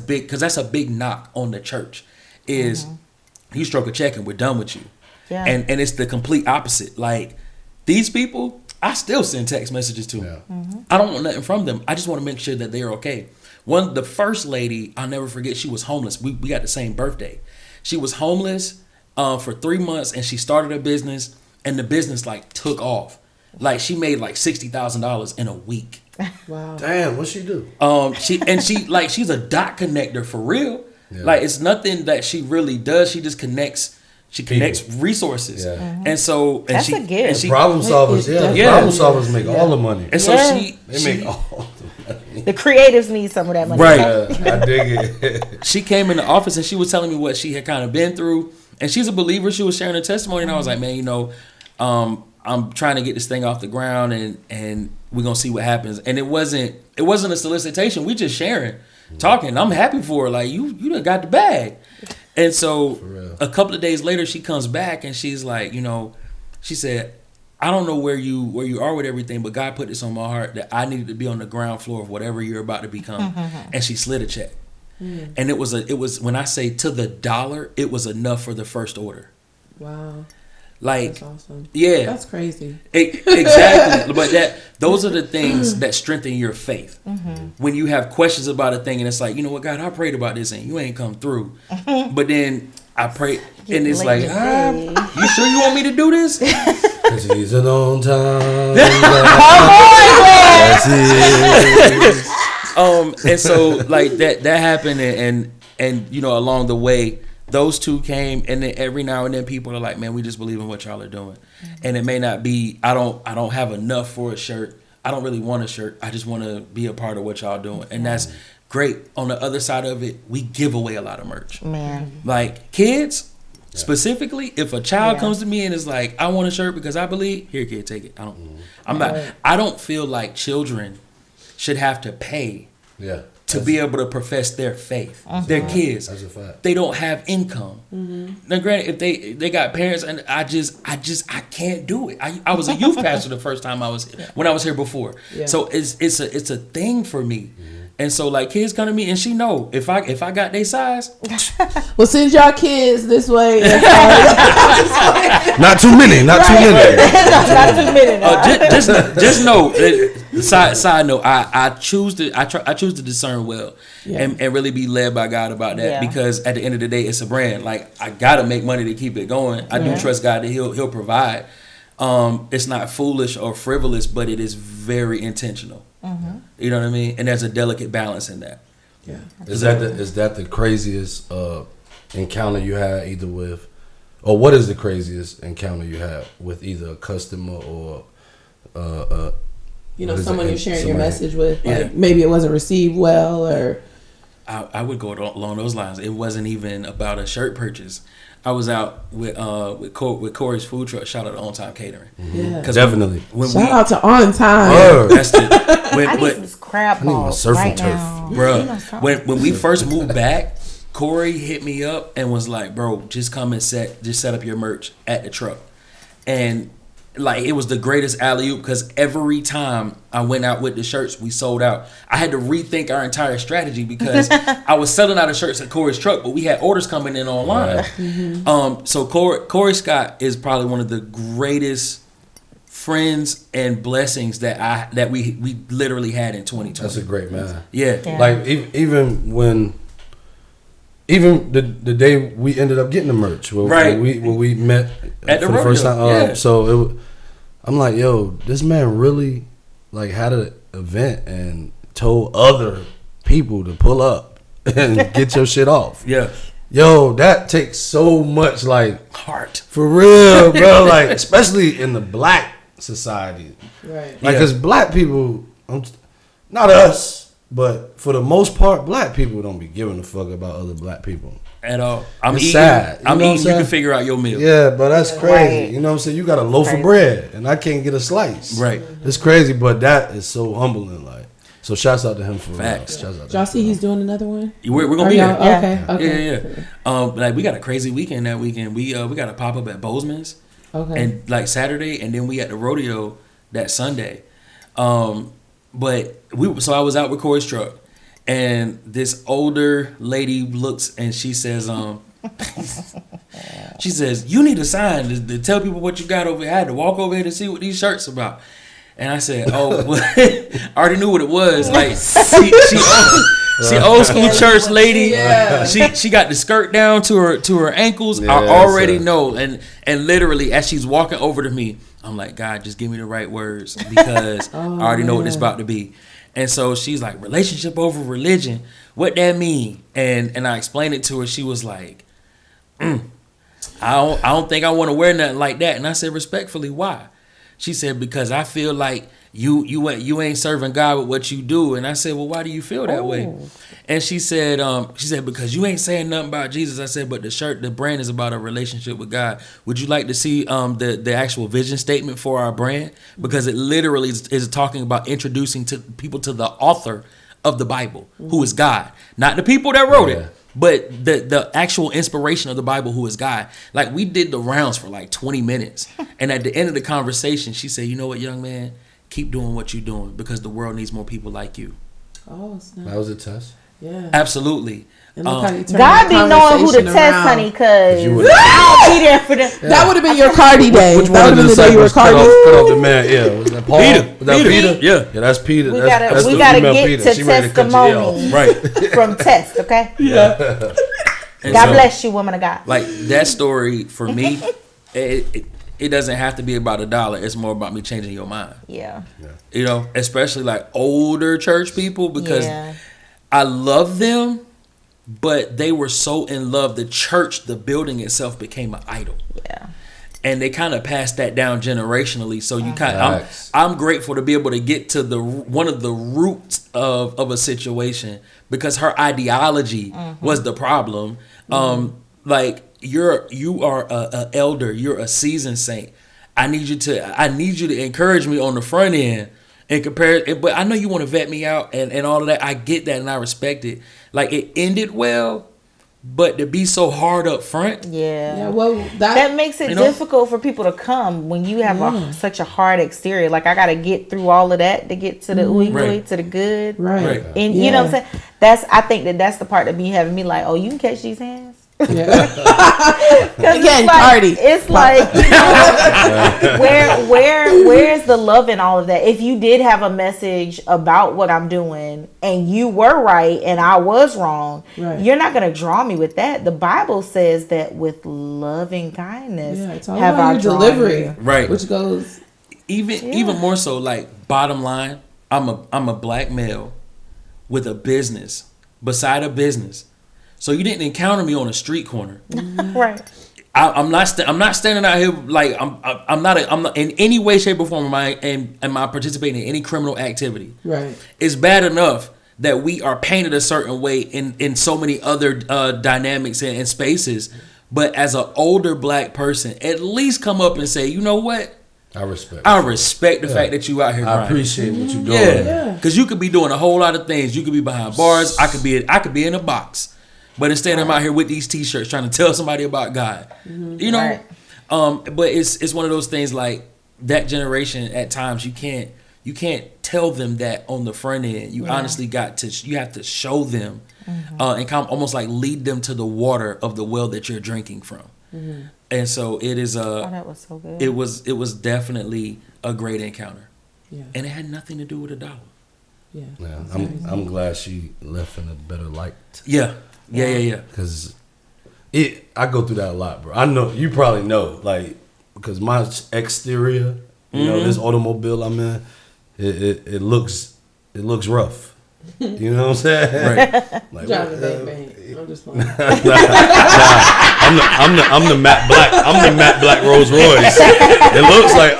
big knock on the church is mm-hmm. you stroke a check and we're done with you. Yeah. And it's the complete opposite. Like these people, I still send text messages to. Yeah. Mm-hmm. I don't want nothing from them. I just want to make sure that they're okay. The first lady, I'll never forget, she was homeless. We got the same birthday. She was homeless for 3 months, and she started a business, and the business like took off. Like she made like $60,000 in a week. Wow. Damn, what she do? She's a dot connector for real. Yeah. Like it's nothing that she really does. She just connects. She connects resources, mm-hmm. and so that's a gift. And problem solvers, problem solvers make all the money, and so they make all the money. The creatives need some of that money, right? I dig it. She came in the office and she was telling me what she had kind of been through, and she's a believer. She was sharing her testimony, and I was like, man, I'm trying to get this thing off the ground, and we're gonna see what happens. And it wasn't a solicitation. We just sharing, talking. I'm happy for her. Like you done got the bag. And so a couple of days later, she comes back and she's like, she said, I don't know where you are with everything, but God put this on my heart that I needed to be on the ground floor of whatever you're about to become. Mm-hmm. And she slid a check. Mm. And it was when I say to the dollar, it was enough for the first order. Wow. Like, that's awesome. Yeah. That's crazy. Exactly. But those are the things that strengthen your faith. Mm-hmm. When you have questions about a thing and it's like, you know what, God, I prayed about this and you ain't come through. But then I pray and it's like, you sure you want me to do this? Because he's an on time. And so like that happened and along the way, those two came, and then every now and then people are like, man, we just believe in what y'all are doing. Mm-hmm. And it may not be, I don't have enough for a shirt. I don't really want a shirt. I just want to be a part of what y'all doing. And that's great. On the other side of it, we give away a lot of merch. Man. Like kids, specifically, if a child comes to me and is like, I want a shirt because I believe, here kid, take it. I don't feel like children should have to pay. Yeah. To be able to profess their faith. Their kids. That's a fact. They don't have income. Mm-hmm. Now granted, if they got parents, and I can't do it. I was a youth pastor the first time when I was here before. Yeah. So it's a thing for me. Mm-hmm. And so like kids come to me and she know if I got their size. Well, send y'all kids this way. Not too many. Not too many. Just know. Side note, I choose to discern well and really be led by God about that because at the end of the day, it's a brand. Like I gotta make money to keep it going. I do trust God that He'll provide. It's not foolish or frivolous, but it is very intentional. Mm-hmm. You know what I mean? And there's a delicate balance in that. Yeah. Is that the craziest encounter you had either with, or what is the craziest encounter you had with either a customer or someone you're sharing your message with? Like maybe it wasn't received well, or I would go along those lines. It wasn't even about a shirt purchase. I was out with Corey's food truck. Shout out to On Time Catering. Yeah, definitely. Shout out to On Time. That's it. I need this crab balls right now, bro. When we first moved back, Corey hit me up and was like, "Bro, just come and set up your merch at the truck." And like, it was the greatest alley-oop because every time I went out with the shirts, we sold out. I had to rethink our entire strategy because I was selling out of shirts at Corey's truck, but we had orders coming in online. Right. So Corey Scott is probably one of the greatest friends and blessings that we literally had in 2020. That's a great man. Yeah. Like even the day we ended up getting the merch, when we met at for the first time. So I'm like, yo, this man really like had an event and told other people to pull up and get your shit off. Yeah. Yo, that takes so much like heart. For real, bro. Like, especially in the black society. Right. Like, because black people, not us, but for the most part, black people don't be giving a fuck about other black people. At all. It's sad. I'm eating, you can figure out your meal. Yeah, but that's crazy. Right. You know what I'm saying? You got a loaf of bread and I can't get a slice. Right. It's crazy, but that is so humbling. Like, so shouts out to him for facts. Y'all see he's doing another one? We're gonna be there. Okay. Yeah. Like, we got a crazy weekend that weekend. We got a pop up at Bozeman's. Okay. And like Saturday, and then we at the rodeo that Sunday. But I was out with Corey's truck. And this older lady looks and she says, "You need a sign to tell people what you got over here. I had to walk over here to see what these shirts about." And I said, "Oh, well, I already knew what it was. Like, she old school church lady. Yeah. She got the skirt down to her ankles. Yeah, I already know." And literally, as she's walking over to me, I'm like, "God, just give me the right words because I already know what it's about to be." And so she's like, "Relationship over religion, what that mean?" And I explained it to her. She was like, I don't think I want to wear nothing like that. And I said, "Respectfully, why?" She said, "Because I feel like you ain't serving God with what you do." And I said, "Well, why do you feel that way?" And she said, "Because you ain't saying nothing about Jesus." I said, "But the brand is about a relationship with God. Would you like to see the actual vision statement for our brand? Because it literally is talking about introducing people to the author of the Bible, who is God, not the people that wrote it, but the actual inspiration of the Bible, who is God." Like, we did the rounds for like 20 minutes. And at the end of the conversation, she said, "You know what, young man, keep doing what you're doing because the world needs more people like you." Oh, snap. That was a test. Yeah. Absolutely. God be knowing who to test, honey, because I'll be there for them. Yeah. That would have been your Cardi day. Which one of the disciples cut off the man? Yeah, was that Paul? Peter. Yeah, that's Peter. We gotta get to testimony from test, okay? Yeah. God bless you, woman of God. Like, that story for me, it doesn't have to be about $1. It's more about me changing your mind. Yeah. You know, especially like older church people, because I love them, but they were so in love. The church, the building itself became an idol. Yeah. And they kind of passed that down generationally. So you I'm grateful to be able to get to one of the roots of a situation, because her ideology was the problem. Like, you are a elder, you're a seasoned saint. I need you to encourage me on the front end and compare it, but I know you want to vet me out and all of that. I get that and I respect it. Like, it ended well, but to be so hard up front, well, that makes it difficult for people to come when you have such a hard exterior. Like, I got to get through all of that to get to the ooey to the good, right? And you know what I'm saying? I think that's the part that be having me like, oh, you can catch these hands. Again, Cardi. It's like, you know, where's the love in all of that? If you did have a message about what I'm doing and you were right and I was wrong, you're not going to draw me with that. The Bible says that with loving kindness, it's all about your delivery, right? Which goes even more so. Like, bottom line, I'm a black male with a business beside a business. So you didn't encounter me on a street corner, right? I'm not standing out here like I'm not in any way, shape, or form. Am I participating in any criminal activity? Right. It's bad enough that we are painted a certain way in so many other dynamics and spaces, But as an older black person, at least come up and say, you know what? I respect the fact that you out here grinding. I appreciate what you're doing. Yeah. Because you could be doing a whole lot of things. You could be behind bars. I could be in a box. But instead I'm out here with these t-shirts trying to tell somebody about God. Mm-hmm. You know? Right. But it's one of those things like that generation at times you can't tell them that on the front end. You honestly you have to show them and kind of almost like lead them to the water of the well that you're drinking from. Mm-hmm. And so it is that was so good. It was definitely a great encounter. Yeah. And it had nothing to do with $1. Yeah. I'm glad she left in a better light. Yeah. Because I go through that a lot, bro. I know you probably know, like, because my exterior, you know, this automobile I'm in, it looks rough. You know what I'm saying? Right. Like, driving bang. I'm just playing. I'm the matte black. I'm the matte black Rolls Royce. It looks like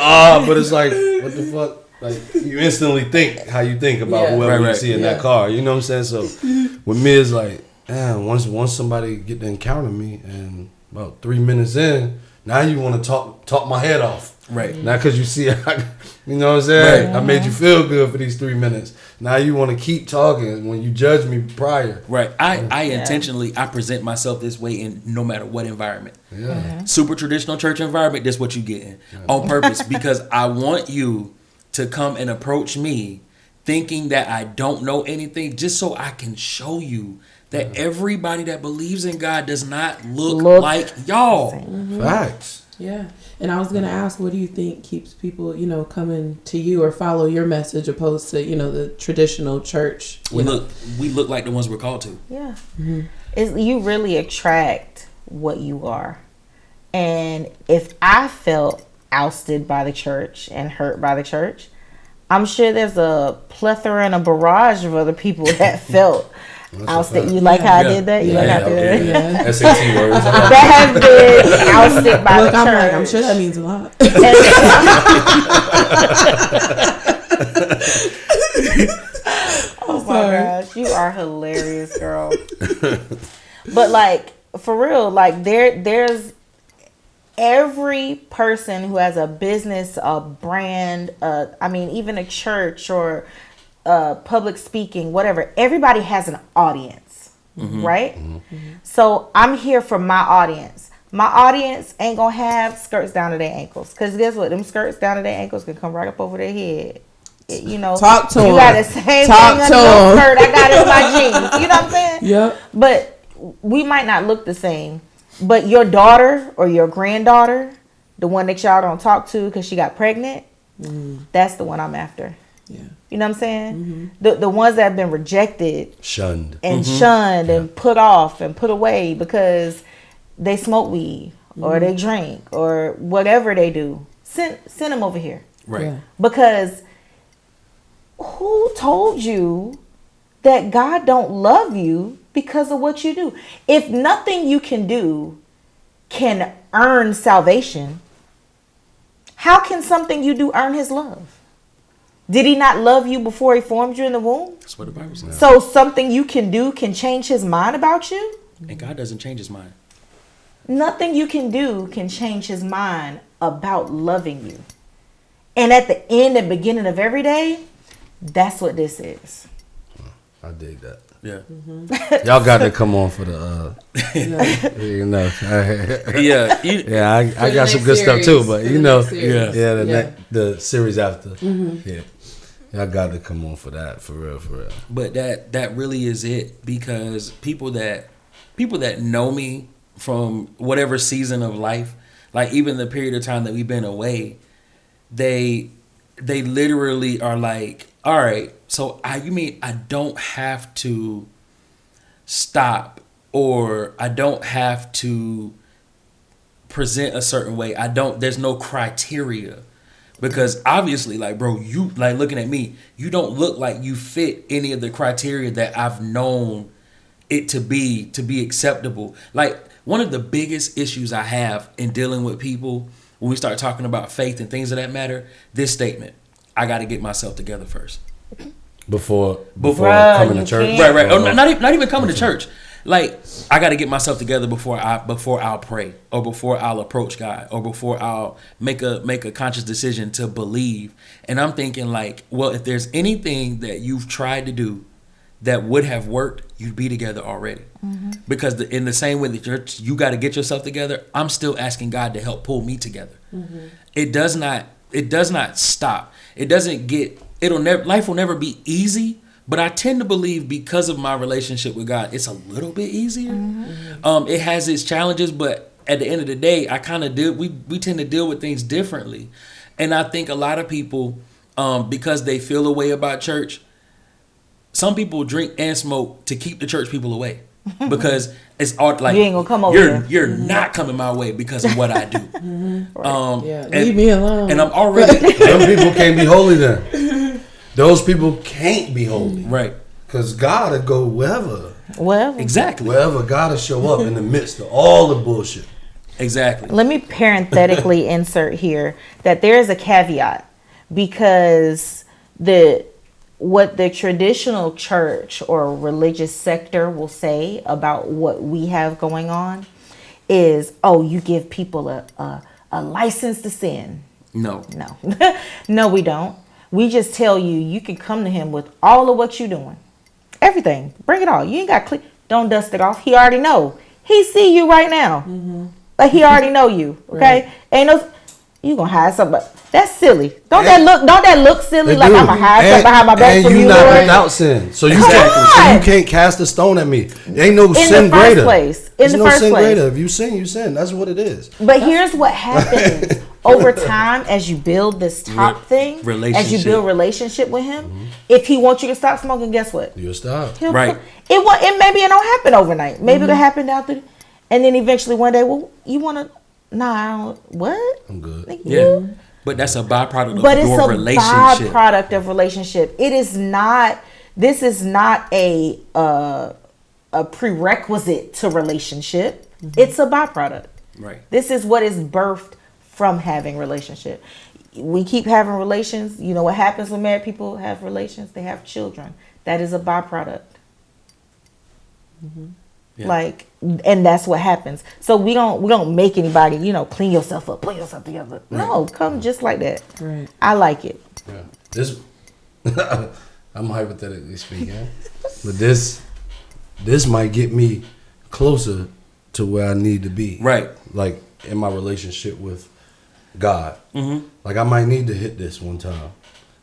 but it's like, what the fuck? Like, you instantly think how you think about whoever you see in that car. You know what I'm saying? So with me, it's like, damn, once somebody get to encounter me, and about 3 minutes in, now you want to talk my head off. Right. Not because you see, you know what I'm saying? Right. I made you feel good for these 3 minutes. Now you want to keep talking when you judge me prior. Right. I intentionally, I present myself this way in no matter what environment. Yeah. Super traditional church environment, that's what you getting on purpose, because I want you to come and approach me thinking that I don't know anything, just so I can show you that everybody that believes in God does not look like y'all. Mm-hmm. Facts. Yeah. And I was going to ask, what do you think keeps people, coming to you or follow your message opposed to, the traditional church? We look like the ones we're called to. Yeah. Mm-hmm. You really attract what you are. And if I felt ousted by the church and hurt by the church, I'm sure there's a plethora and a barrage of other people that felt ousted. You like how I did that? You like how I did that? SAT words. That have been ousted by the church. I'm sure that means a lot. Oh my gosh, you are hilarious, girl. But like, for real, like there's every person who has a business, a brand, even a church or public speaking, whatever, everybody has an audience, right? Mm-hmm. So I'm here for my audience. My audience ain't gonna have skirts down to their ankles, because guess what? Them skirts down to their ankles can come right up over their head. Talk to them. You got the same thing under your skirt I got in my jeans. You know what I'm saying? Yep. But we might not look the same. But your daughter or your granddaughter, the one that y'all don't talk to because she got pregnant, that's the one I'm after. Yeah. You know what I'm saying? Mm-hmm. The ones that have been rejected, shunned and put off and put away because they smoke weed or they drink or whatever they do. Send them over here. Right. Yeah. Because who told you that God don't love you because of what you do? If nothing you can do can earn salvation, how can something you do earn his love? Did he not love you before he formed you in the womb? That's what the Bible says. So something you can do can change his mind about you? And God doesn't change his mind. Nothing you can do can change his mind about loving you. And at the end and beginning of every day, that's what this is. I dig that. Yeah. Mm-hmm. Y'all got to come on for the I got some good stuff too, but the series after. Mm-hmm. Yeah. Y'all got to come on for that, for real. But that really is it, because people that know me from whatever season of life, like even the period of time that we've been away, they literally are like, all right, so you mean I don't have to stop, or I don't have to present a certain way. There's no criteria, because obviously, like, bro, you like looking at me, you don't look like you fit any of the criteria that I've known it to be acceptable. Like, one of the biggest issues I have in dealing with people when we start talking about faith and things of that matter, this statement: I got to get myself together first. Before coming to church? Right. Not even coming to church. like I got to get myself together before I'll pray, or before I'll approach God, or before I'll make a conscious decision to believe. And I'm thinking like, well, if there's anything that you've tried to do that would have worked, you'd be together already. Because in the same way that you got to get yourself together, I'm still asking God to help pull me together. It does not stop. It doesn't get. Life will never be easy. But I tend to believe because of my relationship with God, it's a little bit easier. It has its challenges, but at the end of the day, I kind of we tend to deal with things differently. And I think a lot of people, because they feel a way about church, some people drink and smoke to keep the church people away. Because it's all like, you ain't gonna come over you're not coming my way because of what I do. Leave me alone. And I'm already. Some people can't be holy then. Those people can't be holy. Right. Because God will go wherever. Exactly. Wherever God will show up in the midst of all the bullshit. Exactly. Let me parenthetically insert here that there is a caveat, because what the traditional church or religious sector will say about what we have going on is, oh, you give people a license to sin. No. No, we don't. We just tell you can come to him with all of what you're doing. Everything. Bring it all. You ain't got don't dust it off. He already know. He see you right now. Like he already know you. Okay? Right. Ain't no you gonna hide something. That's silly. Don't that look silly? Like I'm gonna hide something behind my back from you. And you not without sin. So you can't cast a stone at me. There ain't no sin greater. In the first place. If you sin, you sin. That's what it is. But here's what happens. Over time, as you build this top thing, as you build relationship with him, if he wants you to stop smoking, guess what? You'll stop. Right. It maybe it don't happen overnight. Maybe it'll happen after, and then eventually one day, well, you want to? Nah, I don't. What? I'm good. Yeah. But that's a byproduct of your relationship. But it's a byproduct of relationship. It is not. This is not a prerequisite to relationship. It's a byproduct. Right. This is what is birthed from having relationship. We keep having relations. You know what happens when married people have relations? They have children. That is a byproduct. Yeah. Like, and that's what happens. So we don't make anybody, clean yourself up, pull yourself together. Right. No, come just like that. Right. I like it. Yeah. This, I'm hypothetically speaking, but this might get me closer to where I need to be. Right. Like in my relationship with God. Like I might need to hit this one time.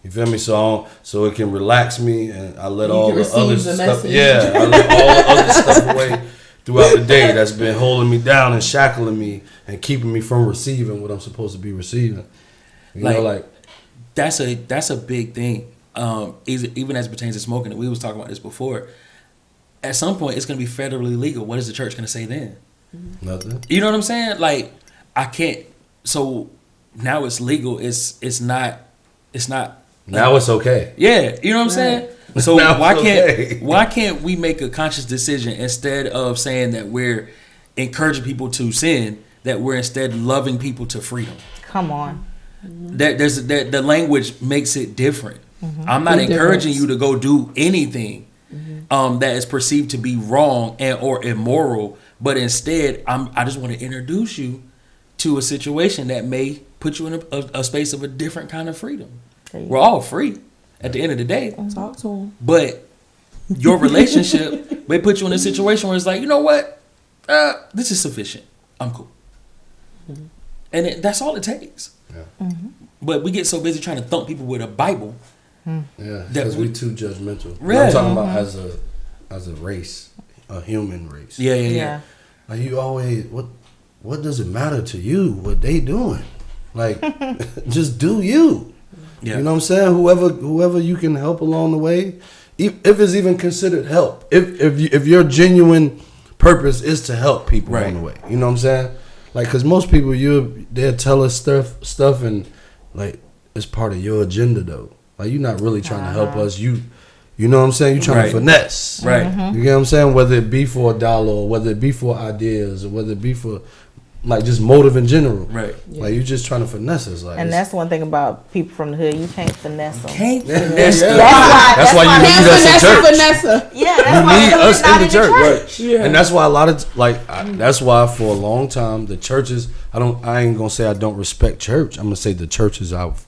You feel me? So it can relax me, and I let all the other stuff. Yeah, I let all the other stuff away throughout the day that's been holding me down and shackling me and keeping me from receiving what I'm supposed to be receiving. That's a big thing. Even as it pertains to smoking, and we was talking about this before. At some point, it's going to be federally legal. What is the church going to say then? Nothing. You know what I'm saying? Like I can't. So now it's legal. It's not. Now it's okay. Yeah, you know what I'm saying? So why can't we make a conscious decision instead of saying that we're encouraging people to sin, that we're instead loving people to freedom? Come on. The language makes it different. I'm not encouraging you to go do anything that is perceived to be wrong or immoral, but instead I just want to introduce you to a situation that may put you in a space of a different kind of freedom. We're all free at the end of the day. Talk to them. But your relationship may put you in a situation where it's like, you know what? This is sufficient. I'm cool. And that's all it takes. Yeah. But we get so busy trying to thump people with a Bible. Yeah, because we're too judgmental. Really? I'm talking about as a race, a human race. Yeah. Like you always, what does it matter to you what they doing? Like, just do you. Yeah. You know what I'm saying? Whoever you can help along the way, if it's even considered help. If your genuine purpose is to help people along the way. You know what I'm saying? Like, because most people, they'll tell us stuff and, like, it's part of your agenda, though. Like, you're not really trying to help us. You know what I'm saying? You're trying to finesse. Right. You get what I'm saying? Whether it be for $1 or whether it be for ideas or whether it be for like just motive in general. Right. Like you just trying to finesse us. Like, and that's one thing about people from the hood. You can't finesse them. That's why you need us in church. Vanessa. Yeah, that's you why need us in the church. Right. Yeah. And that's why a lot of that's why for a long time the churches. I ain't gonna say I don't respect church. I'm gonna say the churches I've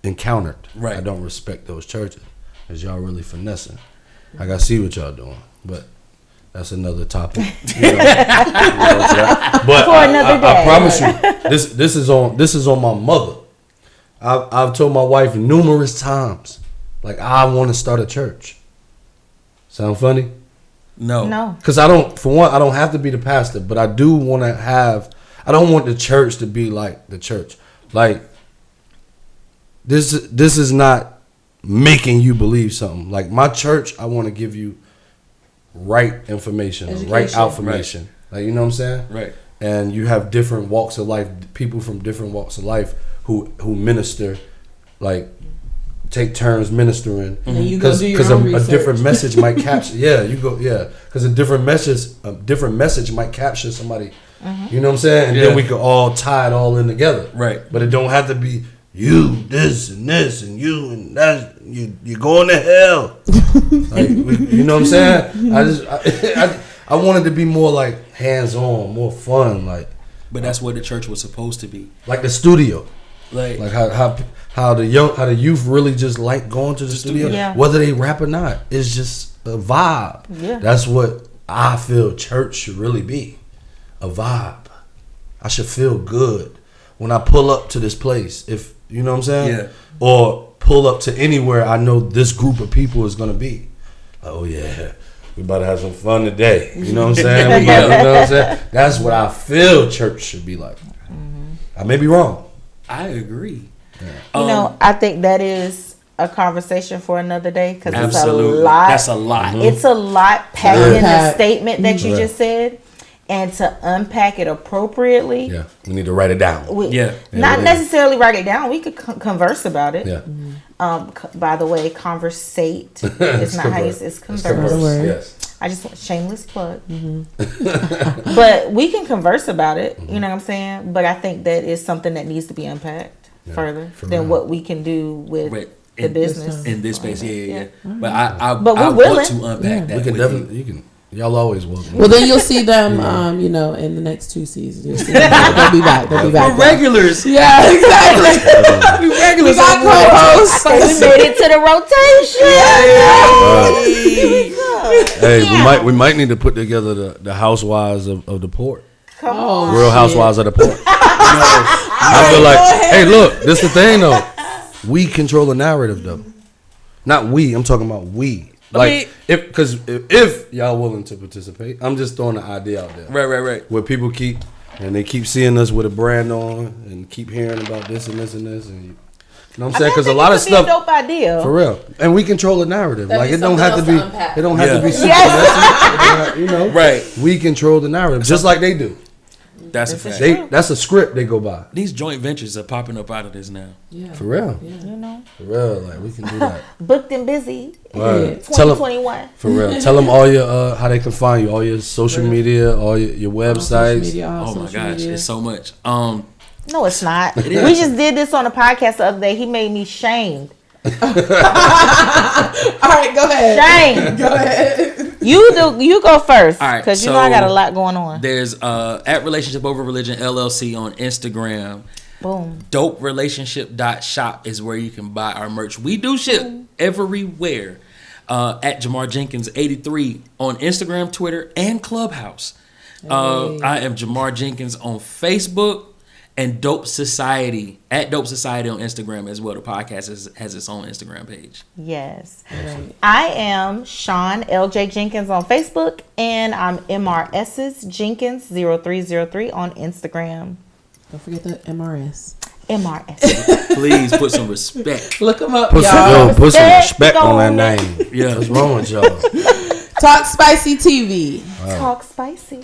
encountered. Right. I don't respect those churches because y'all really finessing. Like I see what y'all doing, but that's another topic. But for another day. I promise you, this is on my mother. I've told my wife numerous times, like I want to start a church. Sound funny? No. Because I don't have to be the pastor, but I do want to have. I don't want the church to be like the church. Like this is not making you believe something. Like my church, I want to give you right information, right information. Right. Like you know what I'm saying? Right. And you have different walks of life, people from different walks of life who minister, like take turns ministering. Because a different message might capture. Because a different message might capture somebody. You know what I'm saying? And then we could all tie it all in together. Right. But it don't have to be you this and this and you and that. You're going to hell. Like, you know what I'm saying? I wanted to be more like hands on, more fun, like. But that's what the church was supposed to be. Like the studio. Like how the youth really just like going to the studio, whether they rap or not. It's just a vibe. Yeah. That's what I feel church should really be. A vibe. I should feel good when I pull up to this place. If you know what I'm saying? Yeah. Or pull up to anywhere I know this group of people is gonna be. Oh yeah. We about to have some fun today. You know what I'm saying? You know what I'm saying? That's what I feel church should be like. I may be wrong. I agree. Yeah. I think that is a conversation for another day because it's a lot. That's a lot. It's a lot packed in the statement that you just said. And to unpack it appropriately. Yeah, we need to write it down. Not necessarily write it down. We could converse about it. Yeah. By the way, conversate. It's not how it's converse. Yes. I just want shameless plug. But we can converse about it. You know what I'm saying? But I think that is something that needs to be unpacked further than what we can do with the business in this space. Yeah. But I we're want to unpack that. We can definitely. You can. Y'all always welcome. Well, then you'll see them, in the next 2 seasons. You'll see them. They'll be back. We're regulars. Yeah, exactly. Regulars. We got co-hosts. We made it to the rotation. Hey, we might need to put together the housewives of the port. Come on. Real housewives of the port. I feel like, hey, look, this the thing though. We control the narrative though. Not we. I'm talking about we. Like, if y'all willing to participate, I'm just throwing the idea out there. Right. Where people keep seeing us with a brand on and keep hearing about this and this and this. And you know what I'm saying? Because a lot of stuff. Dope idea. For real. And we control the narrative. Like, it don't have to be. It don't have to be super messy. You know? Right. We control the narrative just like they do. That's a fact. That's a script they go by. These joint ventures are popping up out of this now. Yeah. For real. Yeah. You know. For real. Like, we can do that. Booked and busy. Right. 2021. For real. Tell them all your how they can find you, all your social media, all your websites. Oh my gosh, it's so much. No, it's not. We just did this on a podcast the other day. He made me shamed. All right, go ahead. Shame. Go ahead. You go first. All right, because you know I got a lot going on. There's at Relationship Over Religion LLC on Instagram. Boom. DopeRelationship.shop is where you can buy our merch. We do ship everywhere. At Jamar Jenkins 83 on Instagram, Twitter, and Clubhouse. I am Jamar Jenkins on Facebook. And Dope Society, at Dope Society on Instagram as well. The podcast has its own Instagram page. Yes. Right. I am Sean LJ Jenkins on Facebook, and I'm MRS's Jenkins 0303 on Instagram. Don't forget the MRS. Please put some respect. Look them up, y'all. Put some respect on that name. Yeah. What's wrong with y'all? Talk Spicy TV. Wow. Talk Spicy.